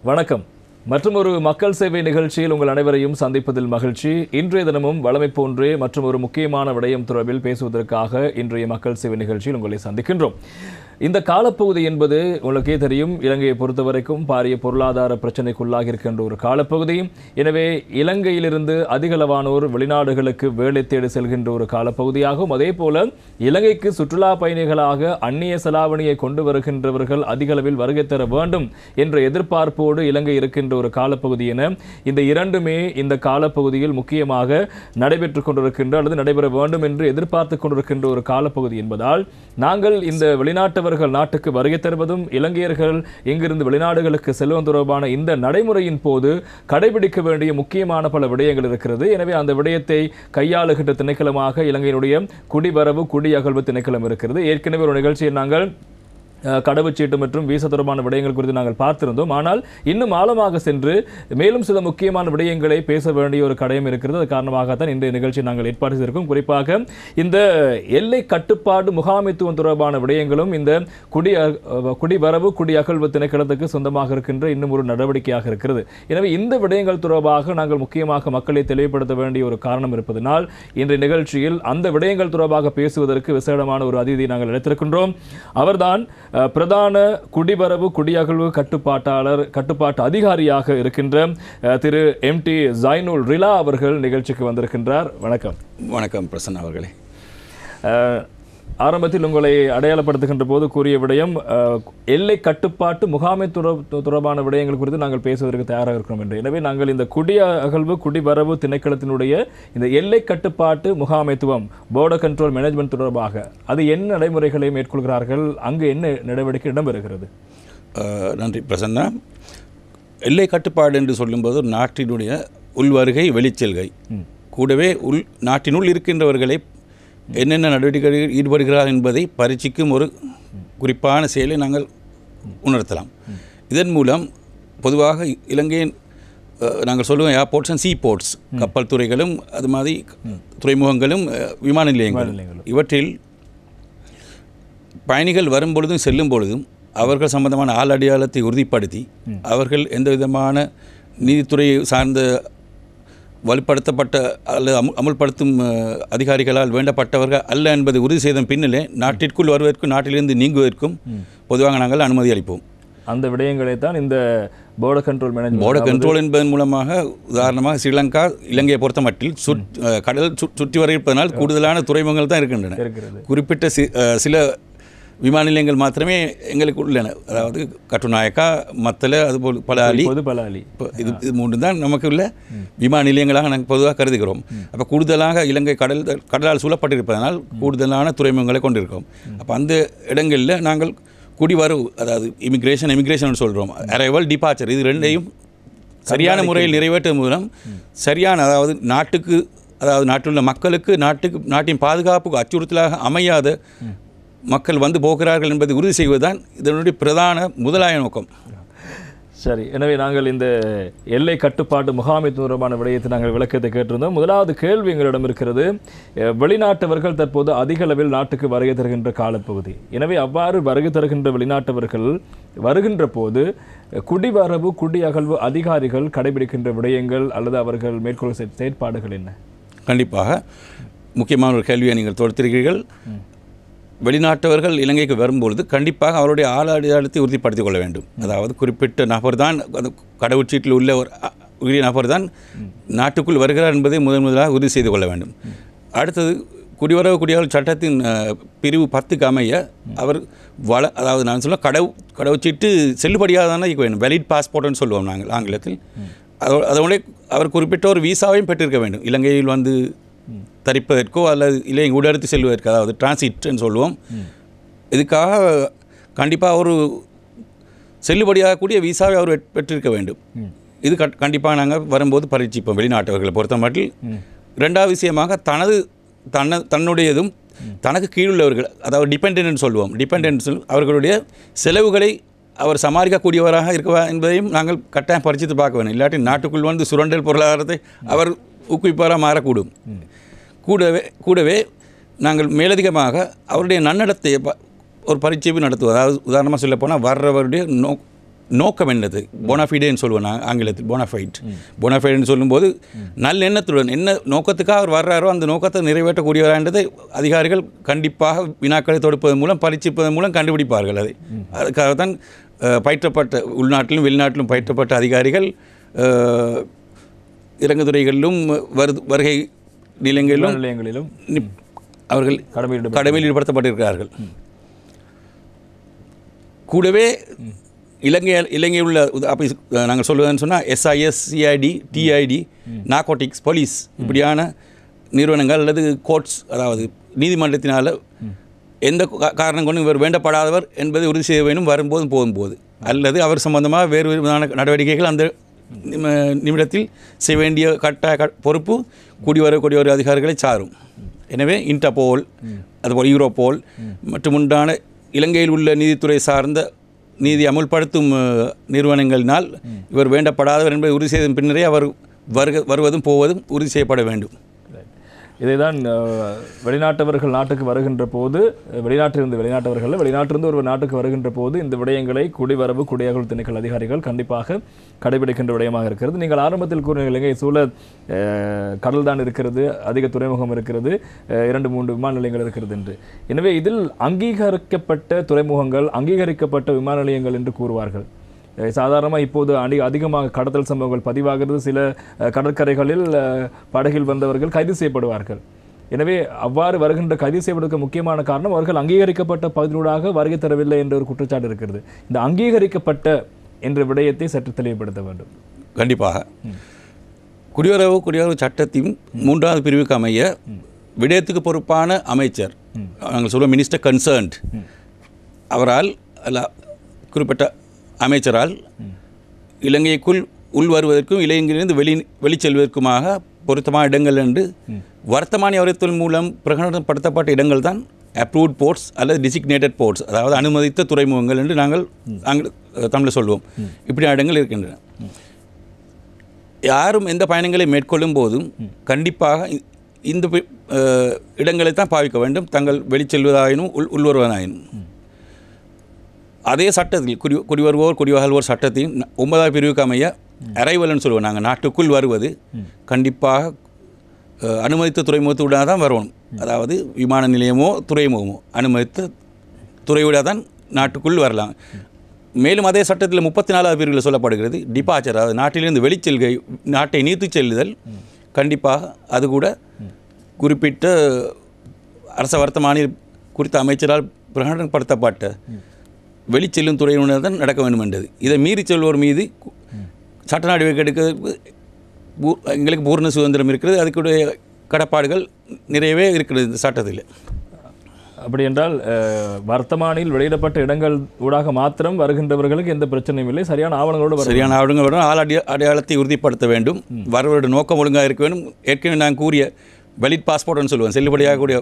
வணக்கம். மற்றும் ஒரு மக்கள் சேவை நிகழ்ச்சியில் உங்கள் அனைவரையும் சந்திப்பதில் மகிழ்ச்சி. இன்றைய தினமும் வழமை போன்றே மற்றும் ஒரு முக்கியமான விடயம் தொடர்பில் பேசுவதற்காக இன்றைய மக்கள் சேவை நிகழ்ச்சியில் உங்களை சந்திக்கின்றோம். இந்த காலப்பகுதி என்பது உங்களுக்கே தெரியும், இலங்கையை பொறுத்தவரைக்கும் பாரிய பொருளாதார பிரச்சனைக்குள்ளாகி இருக்கின்ற ஒரு காலப்பகுதி. எனவே இலங்கையிலிருந்து அதிகளவானோர் வெளிநாடுகளுக்கு வேலை தேடி செல்கின்ற ஒரு காலப்பகுதியாகும். அதே போல இலங்கைக்கு சுற்றுலா பயணிகளாக அந்நிய செலாவணியை கொண்டு வருகின்றவர்கள் அதிக அளவில் வருகை தர வேண்டும் என்ற எதிர்பார்ப்போடு இலங்கை இருக்கின்ற ஒரு காலப்பகுதி என இந்த இரண்டுமே இந்த காலப்பகுதியில் முக்கியமாக நடைபெற்றுக் கொண்டிருக்கின்ற அல்லது நடைபெற வேண்டும் என்று எதிர்பார்த்துக் கொண்டிருக்கின்ற ஒரு காலப்பகுதி என்பதால் நாங்கள் இந்த வெளிநாட்டு நாட்டுக்கு வருகை தருவதும் இலங்கையர்கள் இங்கிருந்து வெளிநாடுகளுக்கு செல்வம் தொடர்பான இந்த நடைமுறையின் போது கடைபிடிக்க வேண்டிய முக்கியமான பல விடயங்கள் இருக்கிறது. எனவே அந்த விடயத்தை கையாளுகின்ற திணைக்களமாக இலங்கையினுடைய குடிவரவு குடியகழ்வு திணைக்களம் இருக்கிறது. ஏற்கனவே ஒரு நிகழ்ச்சியில் நாங்கள் கடவுச்சீட்டு மற்றும் வீசா தொடர்பான விடயங்கள் குறித்து நாங்கள் பார்த்திருந்தோம். ஆனால் இன்னும் ஆழமாக சென்று மேலும் சில முக்கியமான விடயங்களை பேச வேண்டிய ஒரு கடையும் இருக்கிறது. அது காரணமாகத்தான் இன்றைய நிகழ்ச்சியை நாங்கள் ஏற்பாடு செய்திருக்கோம். குறிப்பாக இந்த எல்லை கட்டுப்பாடு முகாமைத்துவம் தொடர்பான விடயங்களும் இந்த குடிவரவு குடியகழ்வு திணைக்களத்துக்கு சொந்தமாக இருக்கின்ற இன்னும் ஒரு நடவடிக்கையாக இருக்கிறது. எனவே இந்த விடயங்கள் தொடர்பாக நாங்கள் முக்கியமாக மக்களை தெளிவுபடுத்த வேண்டிய ஒரு காரணம் இருப்பதனால் இன்றைய நிகழ்ச்சியில் அந்த விடயங்கள் தொடர்பாக பேசுவதற்கு விசேடமான ஒரு அதிதியை நாங்கள் அழைத்திருக்கின்றோம். அவர்தான் பிரதான குடிவரவு குடியகழ்வு கட்டுப்பாட்டு அதிகாரியாக இருக்கின்ற திரு MT ஜைனுல் ரிலா அவர்கள் நிகழ்ச்சிக்கு வந்திருக்கின்றார். வணக்கம். வணக்கம் பிரசன்னா அவர்களே. ஆரம்பத்தில் உங்களை அடையாளப்படுத்துகின்ற போது கூறிய விடயம் எல்லை கட்டுப்பாட்டு முகாமை தொடர்பான விடயங்கள் குறித்து நாங்கள் பேசுவதற்கு தயாராக இருக்கிறோம் என்று. எனவே நாங்கள் இந்த குடியகழ்வு குடிவரவு திணைக்களத்தினுடைய இந்த எல்லை கட்டுப்பாட்டு முகாமைத்துவம் border control management தொடர்பாக அது என்ன நடைமுறைகளை மேற்கொள்கிறார்கள், அங்கு என்ன நடவடிக்கை இடம்பெறுகிறது? நன்றி பிரசன்னா. எல்லை கட்டுப்பாடு என்று சொல்லும்போது நாட்டினுடைய உள்வருகை வெளிச்செல்கை, கூடவே நாட்டினுள் இருக்கின்றவர்களை என்னென்ன நடவடிக்கைகளில் ஈடுபடுகிறார் என்பதை பரீட்சிக்கும் ஒரு குறிப்பான செயலை நாங்கள் உணர்த்தலாம். இதன் மூலம் பொதுவாக இலங்கையின் நாங்கள் சொல்லுவோம் ஏர்போர்ட்ஸ் அண்ட் சீபோர்ட்ஸ், கப்பல் துறைகளும் அது மாதிரி துறைமுகங்களும் விமான நிலையங்களும், இவற்றில் பயணிகள் வரும்பொழுதும் செல்லும் பொழுதும் அவர்கள் சம்பந்தமான ஆள் அடையாளத்தை உறுதிப்படுத்தி அவர்கள் எந்த விதமான நீதித்துறை சார்ந்த வலுப்படுத்தப்பட்ட அல்லது அமுல்படுத்தும் அதிகாரிகளால் வேண்டப்பட்டவர்கள் அல்ல என்பதை உறுதி செய்த பின்னிலே நாட்டிற்குள் வருவதற்கும் நாட்டிலிருந்து நீங்குவதற்கும் பொதுவாக நாங்கள் அனுமதி அளிப்போம். அந்த விடயங்களை தான் இந்த border control management. border control என்பதன் மூலமாக உதாரணமாக ஸ்ரீலங்கா இலங்கையை பொறுத்த மட்டில் கடல் சுற்றி வர இருப்பதனால் கூடுதலான துறைமுகங்கள் தான் இருக்கின்றன. குறிப்பிட்ட சில விமான நிலையங்கள் மாத்திரமே எங்களுக்கு உள்ளன. அதாவது கட்டுநாயக்கா, மத்தள, அதுபோல் பலாலி, இது மூன்று தான் நமக்கு உள்ள விமான நிலையங்களாக நாங்கள் பொதுவாக கருதுகிறோம். அப்போ கூடுதலாக இலங்கை கடலால் சூழப்பட்டிருப்பதனால் கூடுதலான துறைமுகங்களை கொண்டிருக்கோம். அப்போ அந்த இடங்களில் நாங்கள் குடிவரவு, அதாவது இமிக்ரேஷன் சொல்கிறோம், அரைவல் டிபார்ச்சர், இது ரெண்டையும் சரியான முறையில் நிறைவேற்றும் மூலம் சரியான, அதாவது நாட்டில் உள்ள மக்களுக்கு நாட்டின் பாதுகாப்புக்கு அச்சுறுத்தலாக அமையாத மக்கள் வந்து போகிறார்கள் என்பதை உறுதி செய்வதுதான் இதனுடைய பிரதான முதலாய நோக்கம். சரி, எனவே நாங்கள் இந்த எல்லை கட்டுப்பாட்டு முகாமைத்துவ தொடர்பான விடயத்தை நாங்கள் விளக்கத்தை கேட்டிருந்தோம். முதலாவது கேள்வி எங்களிடம் இருக்கிறது. வெளிநாட்டவர்கள் தற்போது அதிக அளவில் நாட்டுக்கு வருகை தருகின்ற காலப்பகுதி. எனவே அவ்வாறு வருகை தருகின்ற வெளிநாட்டவர்கள் வருகின்ற போது குடிவரவு குடியகழ்வு அதிகாரிகள் கடைபிடிக்கின்ற விடயங்கள் அல்லது அவர்கள் மேற்கொள்ளும் செயற்பாடுகள் என்ன? கண்டிப்பாக முக்கியமான ஒரு கேள்வியை நீங்கள் தொடுத்திருக்கிறீர்கள். வெளிநாட்டவர்கள் இலங்கைக்கு வரும்பொழுது கண்டிப்பாக அவருடைய ஆள் அடையாளத்தை உறுதிப்படுத்திக் கொள்ள வேண்டும். அதாவது குறிப்பிட்ட நபர் தான், கடவுச்சீட்டில் உள்ள ஒரு உரிய நபர் தான் நாட்டுக்குள் வருகிறார் என்பதை முதலாக உறுதி செய்து கொள்ள வேண்டும். அடுத்தது குடிவரவு குடியகழ்வு சட்டத்தின் பிரிவு 10க்கு அமைய அவர் அதாவது நான் சொல்ல கடவுச்சீட்டு செல்லுபடியாதான இருக்க வேண்டும். வெலிட் பாஸ்போர்ட்னு சொல்லுவோம் நாங்கள் ஆங்கிலத்தில். அதோட அவர் குறிப்பிட்ட ஒரு வீசாவையும் பெற்றிருக்க வேண்டும். இலங்கையில் வந்து தரிப்பதற்கோ அல்லது இல்லை ஊடறுத்து செல்வதற்கு, அதாவது டிரான்சிட்னு சொல்லுவோம். இதுக்காக கண்டிப்பாக ஒரு செல்லுபடியாகக்கூடிய வீசாவை அவர் பெற்றிருக்க வேண்டும். இது கண்டிப்பாக நாங்கள் வரும்போது பரீட்சிப்போம் வெளிநாட்டவர்களை பொறுத்த மட்டும். ரெண்டாவது விஷயமாக தன்னுடையதும் தனக்கு கீழுள்ளவர்கள், அதாவது டிபெண்டன்ட் சொல்லுவோம், அவர்களுடைய செலவுகளை அவர் சமாளிக்கக்கூடியவராக இருக்கவா என்பதையும் நாங்கள் கட்டாயம் பரிசித்து பார்க்க வேண்டும். இல்லாட்டி நாட்டுக்குள் வந்து சுரண்டல் பொருளாதாரத்தை அவர் ஊக்குவிப்பாராக மாறக்கூடும். கூடவே நாங்கள் மேலதிகமாக அவருடைய நன்னடத்தை ஒரு பரீட்சையை நடத்துவோம். அதாவது உதாரணமாக சொல்ல போனால் வர்றவருடைய நோக்கம் என்னது போனாஃபைடுன்னு சொல்லுவோம் நான் ஆங்கிலத்தில் போனாஃபைடுன்னு சொல்லும்போது நல்ல எண்ணத்துடன் என்ன நோக்கத்துக்காக அவர் வர்றாரோ அந்த நோக்கத்தை நிறைவேற்றக்கூடியவரான்றதை அதிகாரிகள் கண்டிப்பாக வினாக்களை தொடுப்பதன் மூலம் பரீட்சிப்பதன் மூலம் கண்டுபிடிப்பார்கள். அதுக்காகத்தான் பயிற்றப்பட்ட உள்நாட்டிலும் வெளிநாட்டிலும் பயிற்றப்பட்ட அதிகாரிகள் இறங்குதுறைகளிலும் வருகை நிலையங்களிலும் அவர்கள் கடமையில் ஈடுபடுத்தப்பட்டிருக்கிறார்கள். கூடவே இலங்கையில் உள்ள அப்படி நாங்கள் சொல்லுவதுன்னு சொன்னால் SIS, CID, TID, narcotics, police இப்படியான நிறுவனங்கள் அல்லது கோர்ட்ஸ், அதாவது நீதிமன்றத்தினால் எந்த காரணம் கொண்டு இவர் வேண்டப்படாதவர் என்பதை உறுதி செய்ய வேண்டும் வரும்போதும் போகும்போது, அல்லது அவர் சம்பந்தமாக வேறு விதமான நடவடிக்கைகள் அந்த நிமிடத்தில் செய்ய வேண்டிய பொறுப்பு கூடிய அதிகாரிகளை சாரும். எனவே இன்டர்போல், அதுபோல் யூரோபோல் மற்றும் உண்டான இலங்கையில் உள்ள நீதித்துறை சார்ந்த நீதி அமுல்படுத்தும் நிறுவனங்களினால் இவர் வேண்டப்படாதவர் என்பதை உறுதி செய்த பின்னரே அவர் வருவதும் போவதும் உறுதி செய்யப்பட வேண்டும். இதைதான் வெளிநாட்டவர்கள் நாட்டுக்கு வருகின்ற போது, வெளிநாட்டிலிருந்து ஒரு நாட்டுக்கு வருகின்ற போது இந்த விடயங்களை குடிவரவு குடியகல் திணைக்கள அதிகாரிகள் கண்டிப்பாக கடைபிடிக்கின்ற விடயமாக இருக்கிறது. நீங்கள் ஆரம்பத்தில் கூறின இலங்கை சூழ கடல் தான் இருக்கிறது, அதிக துறைமுகம் இருக்கிறது, 2-3 விமான நிலையங்கள் இருக்கிறது என்று. எனவே இதில் அங்கீகரிக்கப்பட்ட துறைமுகங்கள், அங்கீகரிக்கப்பட்ட விமான நிலையங்கள் என்று கூறுவார்கள். சாதாரணமாக இப்போது அதிகமாக கடத்தல் சம்பவங்கள் பதிவாகிறது. சில கடற்கரைகளில் படகில் வந்தவர்கள் கைது செய்யப்படுவார்கள். எனவே அவ்வாறு கைது செய்வதற்கு முக்கியமான காரணம் அவர்கள் அங்கீகரிக்கப்பட்ட பகுதியூடாக வருகை தரவில்லை என்ற ஒரு குற்றச்சாட்டு இருக்கிறது. இந்த அங்கீகரிக்கப்பட்ட என்ற விடயத்தை சற்று தெளிவுபடுத்த வேண்டும். கண்டிப்பாக குடியுறவு சட்டத்தின் 3வது பிரிவுக்கு அமைய விடயத்துக்கு பொறுப்பான அமைச்சர், நாங்கள் சொல்லுவோம் மினிஸ்டர் கன்சர்ன்ட், அவரால் குறிப்பிட்ட அமைச்சரால் இலங்கைக்குள் உள் வருவதற்கும் இலங்கையிலிருந்து வெளிச்செல்வதற்குமாக பொருத்தமான இடங்கள் என்று வர்த்தமானி அறிவித்தல் மூலம் பிரகடனப்படுத்தப்பட்ட இடங்கள் தான் அப்ரூவ்ட் போர்ட்ஸ் அல்லது டிசிக்னேட்டட் போர்ட்ஸ், அதாவது அனுமதித்த துறைமுகங்கள் என்று நாங்கள் தமிழில் சொல்வோம். இப்படி இடங்கள் இருக்கின்றன. யாரும் எந்த பயணங்களை மேற்கொள்ளும் போதும் கண்டிப்பாக இந்த இடங்களை தான் பாவிக்க வேண்டும், தங்கள் வெளிச்செல்வதாயினும் உள்வருவதாயினும். அதே சட்டத்தில் குடிவருவோர் சட்டத்தின் 9வது பிரிவுக்கு அமைய அரைவல்னு சொல்லுவோம். நாங்கள் நாட்டுக்குள் வருவது கண்டிப்பாக அனுமதித்த துறைமுகத்தோட தான் வரணும். அதாவது விமான நிலையமோ துறைமுகமோ அனுமதித்த துறையோட தான் நாட்டுக்குள் வரலாம். மேலும் அதே சட்டத்தில் 34வது பிரிவில் சொல்லப்படுகிறது டிபார்ச்சர், அதாவது நாட்டிலிருந்து வெளிச்செல்கை, நாட்டை நீத்து செல்லுதல் கண்டிப்பாக அது கூட குறிப்பிட்ட அரச வர்த்தமானி குறித்த அமைச்சரால் பிரகடனப்படுத்தப்பட்ட வெளிச்செல்லும் துறையினர் தான் நடக்க வேண்டும் என்றது. இதை மீறி செல்வோர் மீது சட்ட நடவடிக்கை எடுக்க எங்களுக்கு பூர்ண சுதந்திரம் இருக்கிறது. அதுக்குடைய கடப்பாடுகள் நிறையவே இருக்கிறது இந்த சட்டத்தில். அப்படி என்றால் வர்த்தமானியில் வெளியிடப்பட்ட இடங்கள் ஊடாக மாத்திரம் வருகின்றவர்களுக்கு எந்த பிரச்சனையும் இல்லை, சரியான ஆவணங்களோடு ஆள் அடையாளத்தை உறுதிப்படுத்த வேண்டும், வருவருடைய நோக்கம் ஒழுங்காக இருக்க வேண்டும். ஏற்கனவே நான் கூறிய வெலிட் பாஸ்போர்ட்னு சொல்லுவேன், செல்லுபடியாக கூடிய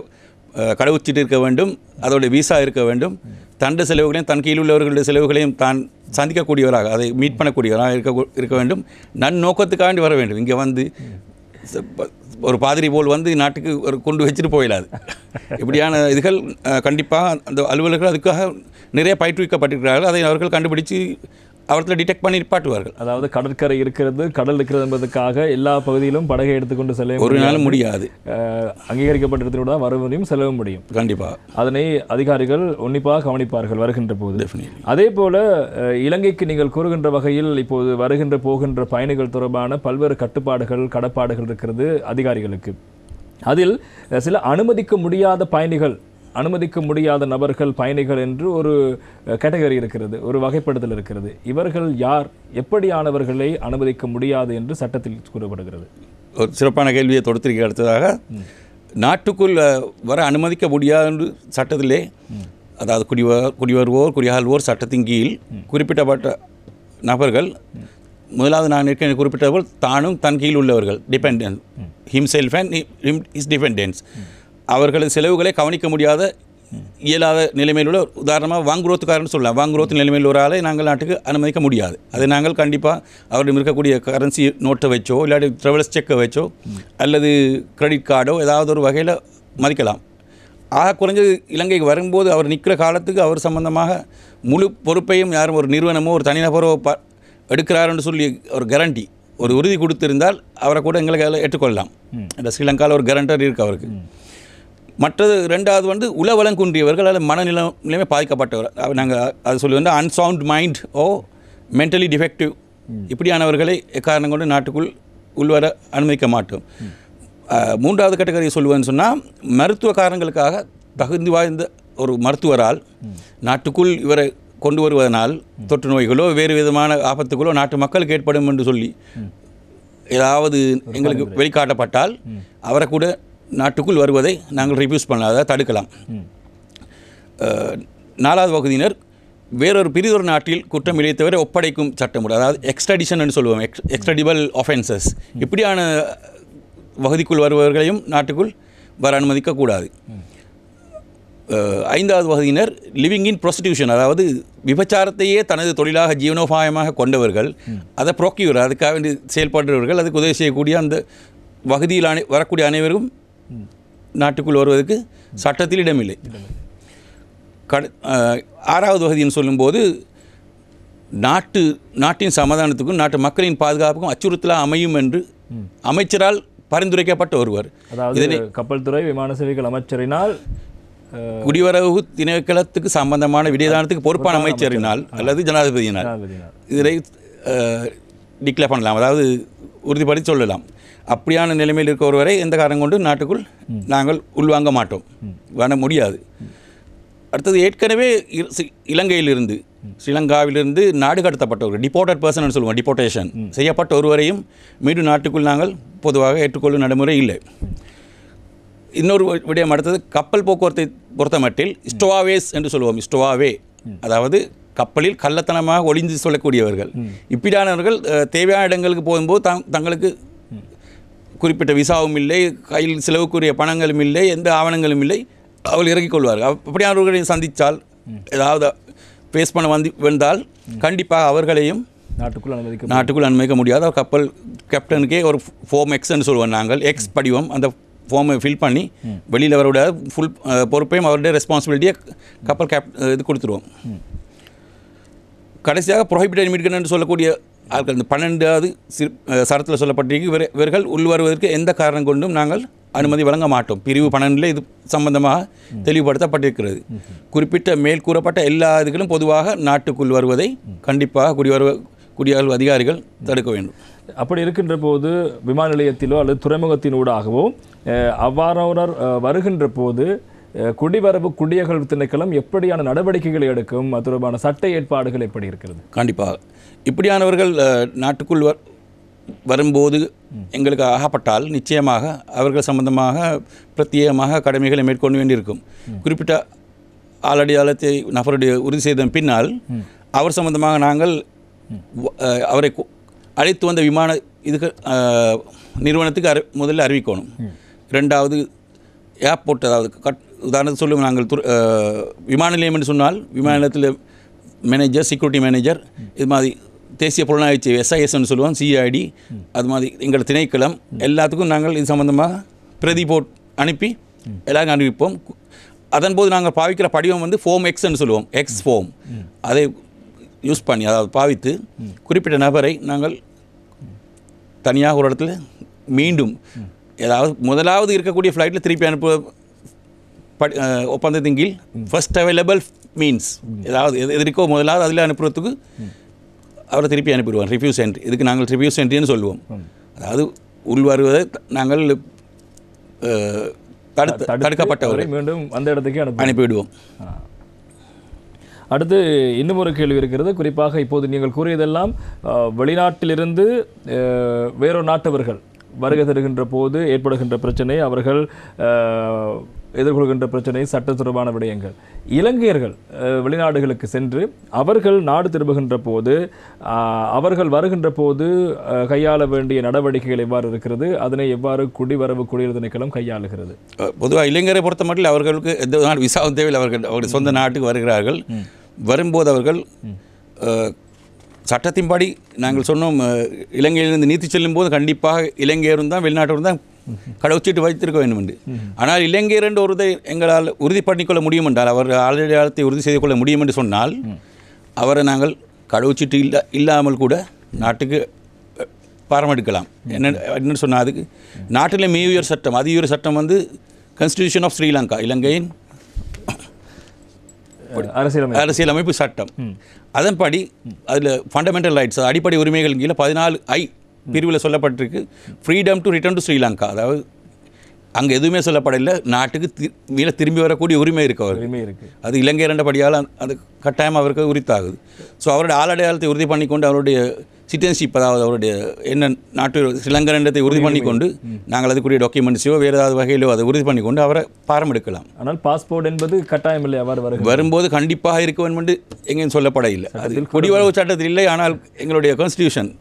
கடவுச்சீட்டு இருக்க வேண்டும், அதோடைய விசா இருக்க வேண்டும், தண்ட செலவுகளையும் தன் கீழ் உள்ளவர்களுடைய செலவுகளையும் தான் சந்திக்கக்கூடியவராக, அதை மீட் பண்ணக்கூடியவராக இருக்க வேண்டும். நன்னோக்கத்துக்காண்டி வர வேண்டும். இங்கே வந்து ஒரு பாதிரி போல் வந்து நாட்டுக்கு ஒரு கொண்டு வச்சுட்டு போயிடாது. இப்படியான இதுகள் கண்டிப்பாக அந்த அலுவலர்கள் அதுக்காக நிறைய பயிற்றுவிக்கப்பட்டிருக்கிறார்கள். அதை அவர்கள் கண்டுபிடித்து அவர்களை டிடெக்ட் பண்ணி நிப்பாட்டுவார்கள். அதாவது கடற்கரை இருக்கிறது, கடல் இருக்கிறது என்பதற்காக எல்லா பகுதியிலும் படகை எடுத்துக்கொண்டு செல்ல ஒரு நாளும் முடியாது. அங்கீகரிக்கப்பட்ட இடத்திலோட தான் வர முடியும், செல்லவ முடியும். கண்டிப்பாக அதனை அதிகாரிகள் உன்னிப்பாக கவனிப்பார்கள் வருகின்ற போது. அதே போல இலங்கைக்கு நீங்கள் கூறுகின்ற வகையில் இப்போது வருகின்ற போகின்ற பயணிகள் தொடர்பான பல்வேறு கட்டுப்பாடுகள் கடப்பாடுகள் இருக்கிறது அதிகாரிகளுக்கு. அதில் சில அனுமதிக்க முடியாத பயணிகள், அனுமதிக்க முடியாத நபர்கள், பயணிகள் என்று ஒரு கேட்டகரி இருக்கிறது, ஒரு வகைப்படுத்தல் இருக்கிறது. இவர்கள் யார், எப்படியானவர்களை அனுமதிக்க முடியாது என்று சட்டத்தில் கூறப்படுகிறது? ஒரு சிறப்பான கேள்வியை தொடுத்திருக்க. அடுத்ததாக நாட்டுக்குள் வர அனுமதிக்க முடியாது சட்டத்திலே, அதாவது குடிவருவோர் குடியாள்வோர் சட்டத்தின் கீழ் குறிப்பிட்டப்பட்ட நபர்கள், முதலாவது நான் ஏற்கனவே குறிப்பிட்ட போல் தானும் தன் கீழ் உள்ளவர்கள், dependence, himself and is dependence, அவர்களது செலவுகளை கவனிக்க முடியாத இயலாத நிலைமையில் உள்ள, உதாரணமாக வாங்குரோத்துக்காரன்னு சொல்லலாம். வாங்குரோத்து நிலைமையில் ஒரு ஆளை நாங்கள் நாட்டுக்கு அனுமதிக்க முடியாது. அதை நாங்கள் கண்டிப்பாக அவரிடம் இருக்கக்கூடிய கரன்சி நோட்டை வச்சோ இல்லாட்டி ட்ராவல்ஸ் செக்கை வச்சோ அல்லது கிரெடிட் கார்டோ ஏதாவது ஒரு வகையில் மதிக்கலாம். ஆக குறைஞ்சது இலங்கைக்கு வரும்போது அவர் நிற்கிற காலத்துக்கு அவர் சம்பந்தமாக முழு பொறுப்பையும் யாரும் ஒரு நிறுவனமோ ஒரு தனிநபரோ எடுக்கிறாருன்னு சொல்லி ஒரு கேரண்டி ஒரு உறுதி கொடுத்திருந்தால் அவரை கூட எங்களுக்கு அதில் ஏற்றுக்கொள்ளலாம். இந்த ஸ்ரீலங்காவில் ஒரு கேரண்டர் இருக்குது அவருக்கு. மற்றது ரெண்டாவது வந்து உளவலம் குன்றியவர்கள் அல்லது மனநிலைமை பாதிக்கப்பட்டவர், நாங்கள் அது சொல்லி வந்து அன்சவுண்ட் மைண்ட் ஓ மென்டலி டிஃபெக்டிவ் இப்படியானவர்களை எக்காரணம் கொண்டு நாட்டுக்குள் உள்வர அனுமதிக்க மாட்டோம். மூன்றாவது கேட்டகரியை சொல்லுவேன்னு சொன்னால் மருத்துவ காரணங்களுக்காக தகுதி வாய்ந்த ஒரு மருத்துவரால் நாட்டுக்குள் இவரை கொண்டு வருவதனால் தொற்று நோய்களோ வேறு விதமான ஆபத்துகளோ நாட்டு மக்களுக்கு ஏற்படும் என்று சொல்லி ஏதாவது எங்களுக்கு வெளிக்காட்டப்பட்டால் அவரை கூட நாட்டுக்குள் வருவதை நாங்கள் ரிஃப்யூஸ் பண்ணலாம், அதாவது தடுக்கலாம். நாலாவது வகுதியினர் வேறொரு பிரிதொரு நாட்டில் குற்றம் இழைத்தவரை ஒப்படைக்கும் சட்டமுறை, அதாவது எக்ஸ்ட்ரடிஷன் என்று சொல்லுவோம், எக்ஸ்ட்ரடிபல் ஆஃபென்சஸ். இப்படியான வகுதிக்குள் வருபவர்களையும் நாட்டுக்குள் வர அனுமதிக்கக்கூடாது. ஐந்தாவது வகுதியினர் லிவிங் இன் ப்ரோஸ்டியூஷன், அதாவது விபச்சாரத்தையே தனது தொழிலாக ஜீவனோபாயமாக கொண்டவர்கள், அதை ப்ரோக்யூர் அதுக்காக வேண்டி செயல்படுறவர்கள், அதுக்கு உதவி செய்யக்கூடிய அந்த வகுதியில் வரக்கூடிய அனைவரும் நாட்டுக்குள் வருவதற்கு சட்டத்தில் இடமில்லை. ஆறாவது வகுதின்னு சொல்லும்போது நாட்டின் சமாதானத்துக்கும் நாட்டு மக்களின் பாதுகாப்புக்கும் அச்சுறுத்தலாக அமையும் என்று அமைச்சரால் பரிந்துரைக்கப்பட்ட ஒருவர், அதாவது கப்பல் துறை விமான சேவைகள் அமைச்சரினால் குடிவரவு திணைக்களத்துக்கு சம்பந்தமான விடயதானத்துக்கு பொறுப்பான அமைச்சரினால் அல்லது ஜனாதிபதியினால் இதை டிக்ளேர் பண்ணலாம், அதாவது உறுதிப்படுத்தி சொல்லலாம். அப்படியான நிலைமையில் இருக்க ஒருவரை எந்த காரணம் கொண்டு நாட்டுக்குள் நாங்கள் உள்வாங்க மாட்டோம், வர முடியாது. அடுத்தது ஏற்கனவே இலங்கையிலிருந்து ஸ்ரீலங்காவிலிருந்து நாடு கடத்தப்பட்டவர்கள், டிபோர்ட்டட் பர்சன் சொல்லுவோம், டிபோர்டேஷன் செய்யப்பட்ட ஒருவரையும் மீண்டும் நாட்டுக்குள் நாங்கள் பொதுவாக ஏற்றுக்கொள்ளும் நடைமுறை இல்லை. இன்னொரு விடயம் அடுத்தது கப்பல் போக்குவரத்தை பொறுத்த மட்டில் ஸ்டோவாவேஸ் என்று சொல்லுவோம், ஸ்டோவாவே அதாவது கப்பலில் கள்ளத்தனமாக ஒளிந்து சொல்லக்கூடியவர்கள். இப்படியானவர்கள் தேவையான இடங்களுக்கு போகும்போது தங்களுக்கு குறிப்பிட்ட விசாவும் இல்லை, கையில் செலவுக்குரிய பணங்களும் இல்லை, எந்த ஆவணங்களும் இல்லை, அவர்கள் இறக்கிக் கொள்வார்கள். அப்படியானவர்களை சந்தித்தால் ஏதாவது பேஸ் பண்ண வந்தால் கண்டிப்பாக அவர்களையும் நாட்டுக்குள் அனுமதிக்க முடியாது. கப்பல் கேப்டனுக்கே ஒரு ஃபார்ம் எக்ஸ்ன்னு சொல்லுவோம் நாங்கள், எக்ஸ் படிவம், அந்த ஃபார்மை ஃபில் பண்ணி வெளியில் அவருடைய ஃபுல் பொறுப்பையும் அவருடைய ரெஸ்பான்சிபிலிட்டியை கப்பல் இது கொடுத்துருவோம். கடைசியாக ப்ரொஹிபிட்டட் இமிகிரன்ட் என்று சொல்லக்கூடிய ஆட்கள், இந்த 12வது சரத்தில் சொல்லப்பட்டிருக்கு, இவர்கள் உள்வருவதற்கு எந்த காரணம் கொண்டும் நாங்கள் அனுமதி வழங்க மாட்டோம். பிரிவு 12 இது சம்பந்தமாக தெளிவுபடுத்தப்பட்டிருக்கிறது. குறிப்பிட்ட மேல் கூறப்பட்ட எல்லா இதுகளும் பொதுவாக நாட்டுக்குள் வருவதை கண்டிப்பாக குடியரசு அதிகாரிகள் தடுக்க வேண்டும். அப்படி இருக்கின்ற போது விமான நிலையத்திலோ அல்லது துறைமுகத்தினூடாகவோ அவ்வாறவர் வருகின்ற போது குடிவரவு குடியகல்வு திணைக்களம் எப்படியான நடவடிக்கைகளை எடுக்கும், அது தொடர்பான சட்ட ஏற்பாடுகள் எப்படி இருக்கிறது? கண்டிப்பாக இப்படியானவர்கள் நாட்டுக்குள் வரும்போது எங்களுக்கு ஆகப்பட்டால் நிச்சயமாக அவர்கள் சம்பந்தமாக பிரத்யேகமாக கடமைகளை மேற்கொள்ள வேண்டியிருக்கும். குறிப்பிட்ட ஆளடையாளத்தை நபருடைய உறுதி செய்த பின்னால் அவர் சம்பந்தமாக நாங்கள் அவரை அழைத்து வந்த விமான இதுக்கு நிறுவனத்துக்கு முதல்ல அறிவிக்கணும். ரெண்டாவது ஏர்போர்ட், அதாவது உதாரணத்துக்கு சொல்லுவோம், நாங்கள் விமான நிலையம் என்று சொன்னால் விமான நிலையத்தில் மேனேஜர், செக்யூரிட்டி மேனேஜர், இது மாதிரி தேசிய புலனாய்ச்சி SISன்னு சொல்லுவோம், CID, அது மாதிரி எங்கள் திணைக்களம் எல்லாத்துக்கும் நாங்கள் இது சம்பந்தமாக பிரதி போட் அனுப்பி எல்லாருக்கும் அனுப்பிப்போம். அதன்போது நாங்கள் பாவிக்கிற படிவம் வந்து ஃபார்ம் எக்ஸ்ன்னு சொல்லுவோம், எக்ஸ் ஃபார்ம், அதை யூஸ் பண்ணி அதாவது பாவித்து குறிப்பிட்ட நபரை நாங்கள் தனியாக ஒரு இடத்துல மீண்டும் ஏதாவது முதலாவது இருக்கக்கூடிய ஃப்ளைட்டில் திருப்பி அனுப்ப ஒப்பந்தத்தின் கீழ் ஃபர்ஸ்ட் அவைலபிள் மீன்ஸ் ஏதாவது எதிர்க்கோ முதலாவது அதில் அனுப்புறதுக்கு அவரை திருப்பி அனுப்பிடுவோம். ரிவ்யூ சென்ட்ரி, இதுக்கு நாங்கள் ரிவ்யூ சென்ட்ரின்னு சொல்லுவோம். அதாவது உள்வருவதை நாங்கள் தடுக்கப்பட்டவரை மீண்டும் அந்த இடத்துக்கு அனுப்பிவிடுவோம். அடுத்து இன்னும் ஒரு கேள்வி இருக்கிறது. குறிப்பாக இப்போது நீங்கள் கூறியதெல்லாம் வெளிநாட்டிலிருந்து வேறொரு நாட்டவர்கள் வருகை தருகின்ற போது ஏற்படுகின்ற பிரச்சனை, அவர்கள் எதிர்கொள்கின்ற பிரச்சனை, சட்ட தொடர்பான விடயங்கள். இலங்கையர்கள் வெளிநாடுகளுக்கு சென்று அவர்கள் நாடு திரும்புகின்ற போது அவர்கள் வருகின்ற போது கையாள வேண்டிய நடவடிக்கைகள் எவ்வாறு இருக்கிறது, அதனை எவ்வாறு குடிவரவு குடியரசு திணைக்களம் கையாளுகிறது? பொதுவாக இளைஞரை பொறுத்த மட்டும் அவர்களுக்கு எந்த விசாவும் தேவையில் அவர்கள் சொந்த நாட்டுக்கு வருகிறார்கள். வரும்போது அவர்கள் சட்டத்தின்படி நாங்கள் சொன்னோம், இலங்கையிலிருந்து நீத்தி செல்லும் போது கண்டிப்பாக இலங்கையரும் தான் வெளிநாட்டவரும் தான் கடவுச்சீட்டு வைத்திருக்க வேண்டும் என்று. ஆனால் இலங்கையர் என்ற ஒருதை எங்களால் உறுதி பண்ணிக்கொள்ள முடியும் என்றால், அவர் அடையாளத்தை உறுதி செய்து கொள்ள முடியும் என்று சொன்னால், அவரை நாங்கள் கடவுச்சீட்டு இல்லாமல் கூட நாட்டுக்கு பாரமெடுக்கலாம். என்னென்னு சொன்னால், அதுக்கு நாட்டில் மிக உயர் சட்டம், அதி உயர் சட்டம் வந்து கான்ஸ்டிடியூஷன் ஆஃப் ஸ்ரீலங்கா, இலங்கையின் அரசியலமைப்பு சட்டம். அதன்படி அதில் ஃபண்டமெண்டல் ரைட்ஸ், அடிப்படை உரிமைகள் கீழே 14I பிரிவில் சொல்லப்பட்டிருக்கு. Freedom to return to Sri Lanka, அதாவது அங்கே எதுவுமே சொல்லப்படலை, நாட்டுக்கு மீள திரும்பி வரக்கூடிய உரிமை இருக்கு அவருக்கு. அது இலங்கை இரண்டபடியால் அது கட்டாயம் அவருக்கு உரித்தாகுது. ஸோ அவருடைய ஆளடையாளத்தை உறுதி பண்ணிக்கொண்டு, அவருடைய சிட்டிசன்ஷிப், அதாவது அவருடைய என்ன நாட்டு ஸ்ரீலங்கா உறுதி பண்ணிக்கொண்டு, நாங்கள் அதுக்குரிய டாக்குமெண்ட்ஸையோ வேறு ஏதாவது வகையிலோ அதை உறுதி பண்ணிக்கொண்டு அவரை பாரம் எடுக்கலாம். ஆனால் பாஸ்போர்ட் என்பது கட்டாயம் இல்லை. அவர் வரும்போது கண்டிப்பாக இருக்க வேண்டும் என்று எங்கேயும் சொல்லப்பட இல்லை. அது குடிவரவு சட்டத்தில் இல்லை, ஆனால் எங்களுடைய கான்ஸ்டிடியூஷன்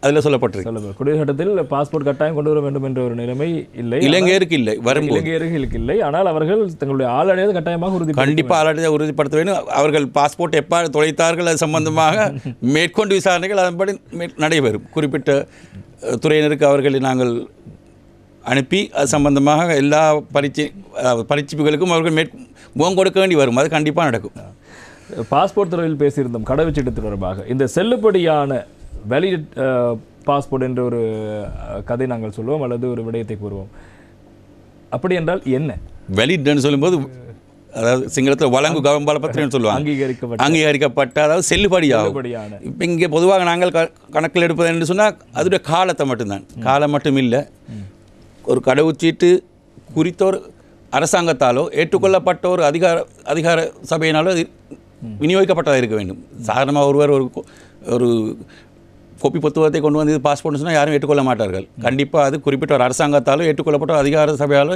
அதில் சொல்லப்பட்டிருக்கு. குடியுரிமை சட்டத்தில் பாஸ்போர்ட் கட்டாயம் கொண்டு வர வேண்டும் என்ற ஒரு நிலைமை இல்லை, இலங்கையருக்கு இல்லை, வரும்போது இலங்கையர்களுக்கு இல்லை. ஆனால் அவர்கள் தங்களுடைய ஆளடையாளத்தை கட்டாயமாக கண்டிப்பாக ஆளடையாளத்தை உறுதிப்படுத்த வேண்டும். அவர்கள் பாஸ்போர்ட் எப்பாறு தொலைத்தார்கள் அது சம்பந்தமாக மேற்கொண்டு விசாரணைகள் அதன்படி நடைபெறும். குறிப்பிட்ட துறையினருக்கு அவர்களை நாங்கள் அனுப்பி அது சம்பந்தமாக எல்லா பரீட்சிப்புகளுக்கும் அவர்கள் முகம் கொடுக்க வேண்டி வரும். அது கண்டிப்பாக நடக்கும். பாஸ்போர்ட் துறையில் பேசியிருந்தோம் கடவுச்சீட்டு தொடர்பாக. இந்த செல்லுபடியான வேலிட் பாஸ்போர்ட் என்ற ஒரு கதை நாங்கள் சொல்லுவோம், அல்லது ஒரு விடயத்தை கூறுவோம். அப்படி என்றால் என்ன வேலிட்னு சொல்லும்போது, அதாவது சிங்களத்தில் வழங்கு கவம்பலப்பத்திரம்னு சொல்லுவாங்க, அங்கீகரிக்கப்பட்ட, அதாவது செல்லுபடியாகும். இப்போ இங்கே பொதுவாக நாங்கள் கணக்கில் எடுப்பது என்று சொன்னால் அதோடைய காலத்தை மட்டும்தான். காலம் மட்டும் இல்லை, ஒரு கடவுச்சீட்டு குறித்த ஒரு அரசாங்கத்தாலோ ஏற்றுக்கொள்ளப்பட்ட ஒரு அதிகார சபையினாலோ விநியோகிக்கப்பட்டதாக இருக்க வேண்டும். சாதாரணமாக ஒருவர் ஒரு கோப்பி புத்தகத்தை கொண்டு வந்து பாஸ்போர்ட்னு சொன்னால் யாரும் ஏற்றுக்கொள்ள மாட்டார்கள். கண்டிப்பாக அது குறிப்பிட்ட ஒரு அரசாங்கத்தாலோ ஏற்றுக்கொள்ளப்பட்ட அதிகார சபையாலோ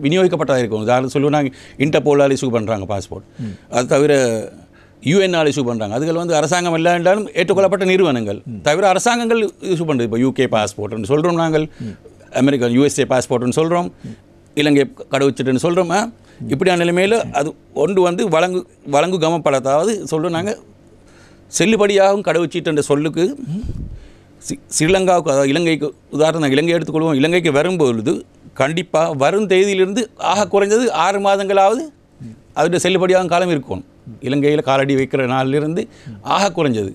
விநியோகிக்கப்பட்டதாக இருக்கும். உதாரணம் சொல்லுவோம், நாங்கள் இன்டர்போலால் இஷ்யூ பண்ணுறாங்க பாஸ்போர்ட், அது தவிர யுஎன்ஆல் இஷ்யூ பண்ணுறாங்க. அதுகள் வந்து அரசாங்கம் இல்லை என்றாலும் ஏற்றுக்கொள்ளப்பட்ட நிறுவனங்கள் தவிர அரசாங்கங்கள் இஷ்யூ பண்ணுறது. இப்போ UK பாஸ்போர்ட்னு சொல்கிறோம், நாங்கள் அமெரிக்கன் USA பாஸ்போர்ட்னு சொல்கிறோம், இலங்கை கடவுச்சீட்டுன்னு சொல்கிறோம். இப்படியான நிலைமையில் அது ஒன்று வந்து வழங்கு கமப்படத்தாவது சொல்கிறோம். நாங்கள் செல்லுபடியாகும் கடவுச்சீட்டு என்ற சொல்லுக்கு ஸ்ரீலங்காவுக்கு, அதாவது இலங்கைக்கு, உதாரணம் இலங்கை எடுத்துக்கொள்வோம். இலங்கைக்கு வரும்பொழுது கண்டிப்பாக வரும் தேதியிலிருந்து ஆக குறைஞ்சது 6 மாதங்களாவது அதோடைய செல்லுபடியாகும் காலம் இருக்கும். இலங்கையில் காலடி வைக்கிற நாளிலிருந்து ஆக குறைஞ்சது.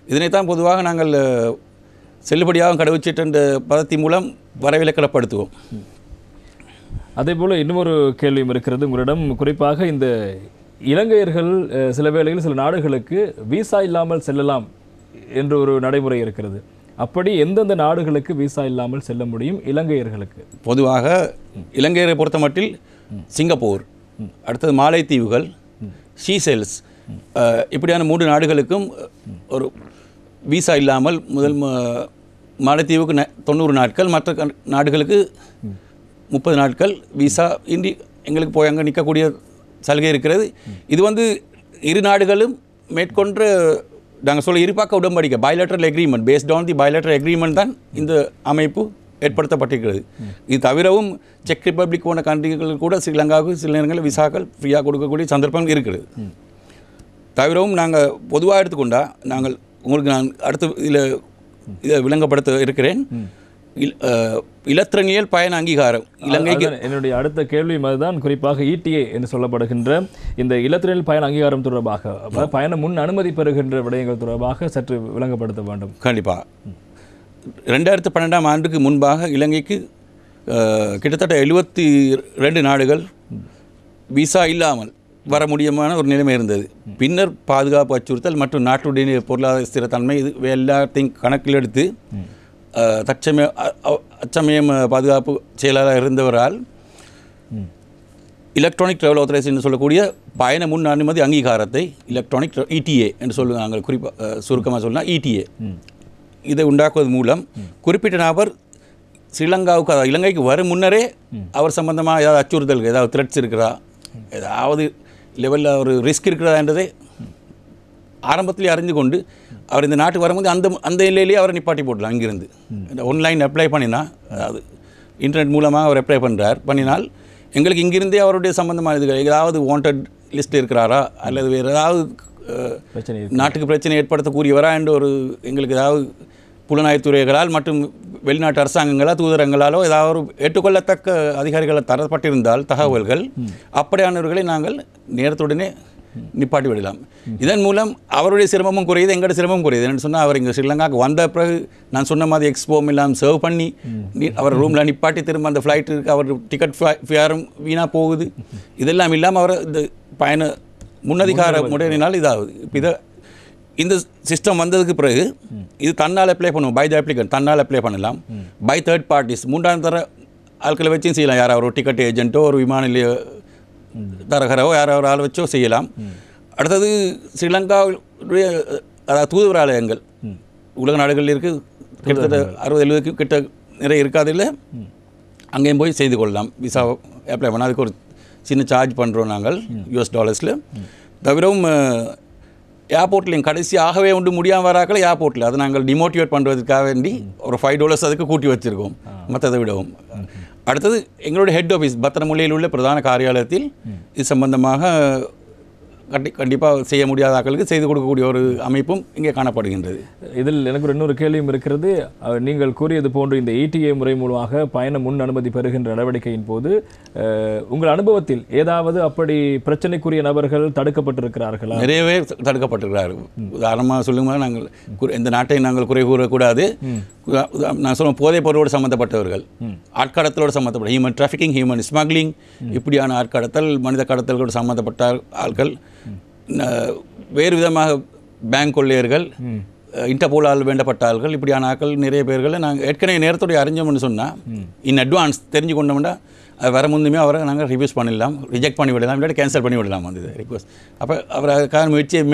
இதனைத்தான் பொதுவாக நாங்கள் செல்லுபடியாகும் கடவுச்சீட்டு என்ற பதத்தின் மூலம் வரவிலக்கணப்படுத்துவோம். அதே போல் இன்னொரு கேள்வியும் இருக்கிறது உங்களிடம். குறிப்பாக இந்த இலங்கையர்கள் சில வேளைகளில் சில நாடுகளுக்கு விசா இல்லாமல் செல்லலாம் என்ற ஒரு நடைமுறை இருக்கிறது. அப்படி எந்தெந்த நாடுகளுக்கு விசா இல்லாமல் செல்ல முடியும் இலங்கையர்களுக்கு? பொதுவாக இலங்கையரை பொறுத்த மட்டில் சிங்கப்பூர், அடுத்தது மாலைத்தீவுகள், ஷீசெல்ஸ், இப்படியான 3 நாடுகளுக்கும் ஒரு விசா இல்லாமல், முதல் மாலைத்தீவுக்கு 90 நாட்கள், மற்ற நாடுகளுக்கு 30 நாட்கள் விசா இன்றி எங்களுக்கு போய் அங்கே நிற்கக்கூடிய சலுகை இருக்கிறது. இது வந்து இரு நாடுகளும் மேற்கொண்ட நாங்கள் சொல்ல இருபாக்க உடன்படிக்கை, bilateral agreement, based on the bilateral agreement தான் இந்த அமைப்பு ஏற்படுத்தப்பட்டிருக்கிறது. இது தவிரவும் செக் ரிப்பப்ளிக் போன கண்ட்ரிகள் கூட ஸ்ரீலங்காவுக்கு சில நேரங்களில் விசாக்கள் ஃப்ரீயாக கொடுக்கக்கூடிய சந்தர்ப்பம் இருக்கிறது. தவிரவும் நாங்கள் பொதுவாக எடுத்துக்கொண்டால், நாங்கள் உங்களுக்கு நான் அடுத்து இதை விளங்கப்படுத்த இருக்கிறேன். இலத்திரனியல் பயண அங்கீகாரம் இலங்கைக்கு என்னுடைய அடுத்த கேள்வி அதுதான். குறிப்பாக ETA என்று சொல்லப்படுகின்ற இந்த இலத்திரனியல் பயண அங்கீகாரம் தொடர்பாக, பயண முன் அனுமதி பெறுகின்ற விடயங்கள் தொடர்பாக சற்று விளங்கப்படுத்த வேண்டும். கண்டிப்பாக 2012ஆம் ஆண்டுக்கு முன்பாக இலங்கைக்கு கிட்டத்தட்ட 72 நாடுகள் விசா இல்லாமல் வர முடியுமான ஒரு நிலைமை இருந்தது. பின்னர் பாதுகாப்பு அச்சுறுத்தல் மற்றும் நாட்டுடைய பொருளாதார ஸ்திரத்தன்மை இது எல்லாத்தையும் கணக்கில் எடுத்து அச்சமயம் பாதுகாப்பு செயலாளர் இருந்தவரால் எலக்ட்ரானிக் ட்ராவல் ஆத்தரைசேஷன் சொல்லக்கூடிய பயண முன் அனுமதி அங்கீகாரத்தை, எலக்ட்ரானிக் ETA என்று சொல்லுவாங்க, நாங்கள் குறிப்பாக சுருக்கமாக சொல்லலாம் ETA, இதை உண்டாக்குவது மூலம் குறிப்பிட்ட நபர் ஸ்ரீலங்காவுக்கு, அதாவது இலங்கைக்கு வரும் முன்னரே அவர் சம்பந்தமாக ஏதாவது அச்சுறுத்தல், ஏதாவது த்ரெட்ஸ் இருக்கிறதா, ஏதாவது லெவலில் ஒரு ரிஸ்க் இருக்கிறதா என்றதை ஆரம்பத்திலே அறிந்து கொண்டு அவர் இந்த நாட்டுக்கு வரும்போது அந்த எல்லையிலேயே அவரை நிப்பாட்டி போடலாம். அங்கிருந்து ஆன்லைன் அப்ளை பண்ணினா, அதாவது இன்டர்நெட் மூலமாக அவர் அப்ளை பண்ணினால் எங்களுக்கு இங்கிருந்தே அவருடைய சம்பந்தமான இதுகள், ஏதாவது வாண்டட் லிஸ்ட் இருக்கிறாரா அல்லது வேறு ஏதாவது நாட்டுக்கு பிரச்சனை ஏற்படுத்தக்கூடியவரா என்று ஒரு எங்களுக்கு ஏதாவது புலனாய்வுத்துறைகளால் மற்றும் வெளிநாட்டு அரசாங்கங்களால் தூதரங்களாலோ ஏதாவது ஒரு ஏற்றுக்கொள்ளத்தக்க அதிகாரிகளை தரப்பட்டிருந்தால் தகவல்கள் அப்படியானவர்களை நாங்கள் நேரத்துடனே நிப்பாட்டி விடலாம். இதன் மூலம் அவருடைய சிரமமும் குறையுது, எங்களோட சிரமமும் குறையுது. என்னென்னு சொன்னால் அவர் இங்கே ஸ்ரீலங்காவுக்கு வந்த பிறகு நான் சொன்ன மாதிரி எக்ஸ்போம் எல்லாம் சர்வ் பண்ணி அவர் ரூமில் நிப்பாட்டி திரும்ப அந்த ஃப்ளைட்டுக்கு அவர் டிக்கெட் ஃபேரும் வீணாக போகுது. இதெல்லாம் இல்லாமல் அவர் இந்த பயண முன்னதிகார முறையினால் இதாகுது. இப்போ இந்த சிஸ்டம் வந்ததுக்கு பிறகு இது தன்னால் அப்ளை பண்ணுவோம். பை த அப்ளிகன் தன்னால் அப்ளை பண்ணலாம். பை தேர்ட் பார்ட்டிஸ் மூன்றாம் தர ஆட்களை வச்சும் செய்யலாம். யாராவது ஒரு டிக்கெட் ஏஜென்ட்டோ ஒரு விமான நிலைய தரகரவோ யாராவது ஆள் வச்சோ செய்யலாம். அடுத்தது ஸ்ரீலங்காவுடைய அதாவது தூதுவராலயங்கள் உலக நாடுகளில் இருக்குது. கிட்டத்தட்ட 60-70 கிட்ட நிறைய இருக்காதில்லை. அங்கேயும் போய் செய்து கொள்ளலாம். விசா அப்ளை பண்ணால் அதுக்கு ஒரு சின்ன சார்ஜ் பண்ணுறோம் நாங்கள் US$. தவிரவும் ஏர்போர்ட்லையும் கடைசியாகவே ஒன்று முடியாமல் வராக்கள் ஏர்போர்ட்டில் அதை நாங்கள் டிமோட்டிவேட் பண்ணுறதுக்காக வேண்டி ஒரு $5 அதுக்கு கூட்டி வச்சுருக்கோம் மற்றதை விடவும். அடுத்தது எங்களுடைய ஹெட் ஆஃபீஸ் பத்திரமுல்லையில் உள்ள பிரதான காரியாலயத்தில் இது சம்பந்தமாக கண்டிப்பாக செய்ய முடியாத ஆட்களுக்கு செய்து கொடுக்கக்கூடிய ஒரு அமைப்பும் இங்கே காணப்படுகின்றது. இதில் எனக்கு ஒரு இன்னொரு கேள்வியும் இருக்கிறது. நீங்கள் கூறியது போன்று இந்த ETA முறை மூலமாக பயண முன் அனுமதி பெறுகின்ற நடவடிக்கையின் போது உங்கள் அனுபவத்தில் ஏதாவது அப்படி பிரச்சனைக்குரிய நபர்கள் தடுக்கப்பட்டிருக்கிறார்களா? நிறையவே தடுக்கப்பட்டிருக்கிறார்கள். உதாரணமாக சொல்லுங்கள், நாங்கள் இந்த நாட்டை நாங்கள் குறை கூறக்கூடாது. நான் சொல்லுவேன், போதைப் பொருளோடு சம்மந்தப்பட்டவர்கள், ஆட்கடத்தலோடு சம்மந்தப்பட்ட ஹியூமன் டிராஃபிக்கிங், ஹியூமன் ஸ்மக்லிங், இப்படியான ஆட்கடத்தல், மனித கடத்தல்களோடு சம்மந்தப்பட்ட ஆட்கள், வேறு விதமாக பேங்க் கொள்ளையர்கள், இன்டர்போலால் வேண்டப்பட்ட ஆட்கள், இப்படியான ஆட்கள் நிறைய பேர்களை நாங்கள் ஏற்கனவே நேரத்தோடைய அறிஞ்சோம்னு சொன்னால் இன் அட்வான்ஸ் தெரிஞ்சு கொண்டோம்னா அது வர முந்துமே அவரை நாங்கள் ரிவ்யூஸ் பண்ணிடலாம், ரிஜெக்ட் பண்ணி விடலாம், இல்லாட்டி கேன்சல் பண்ணி விடலாம் வந்தது ரிக்வஸ்ட். அப்போ அவர் அதுக்கான முயற்சியை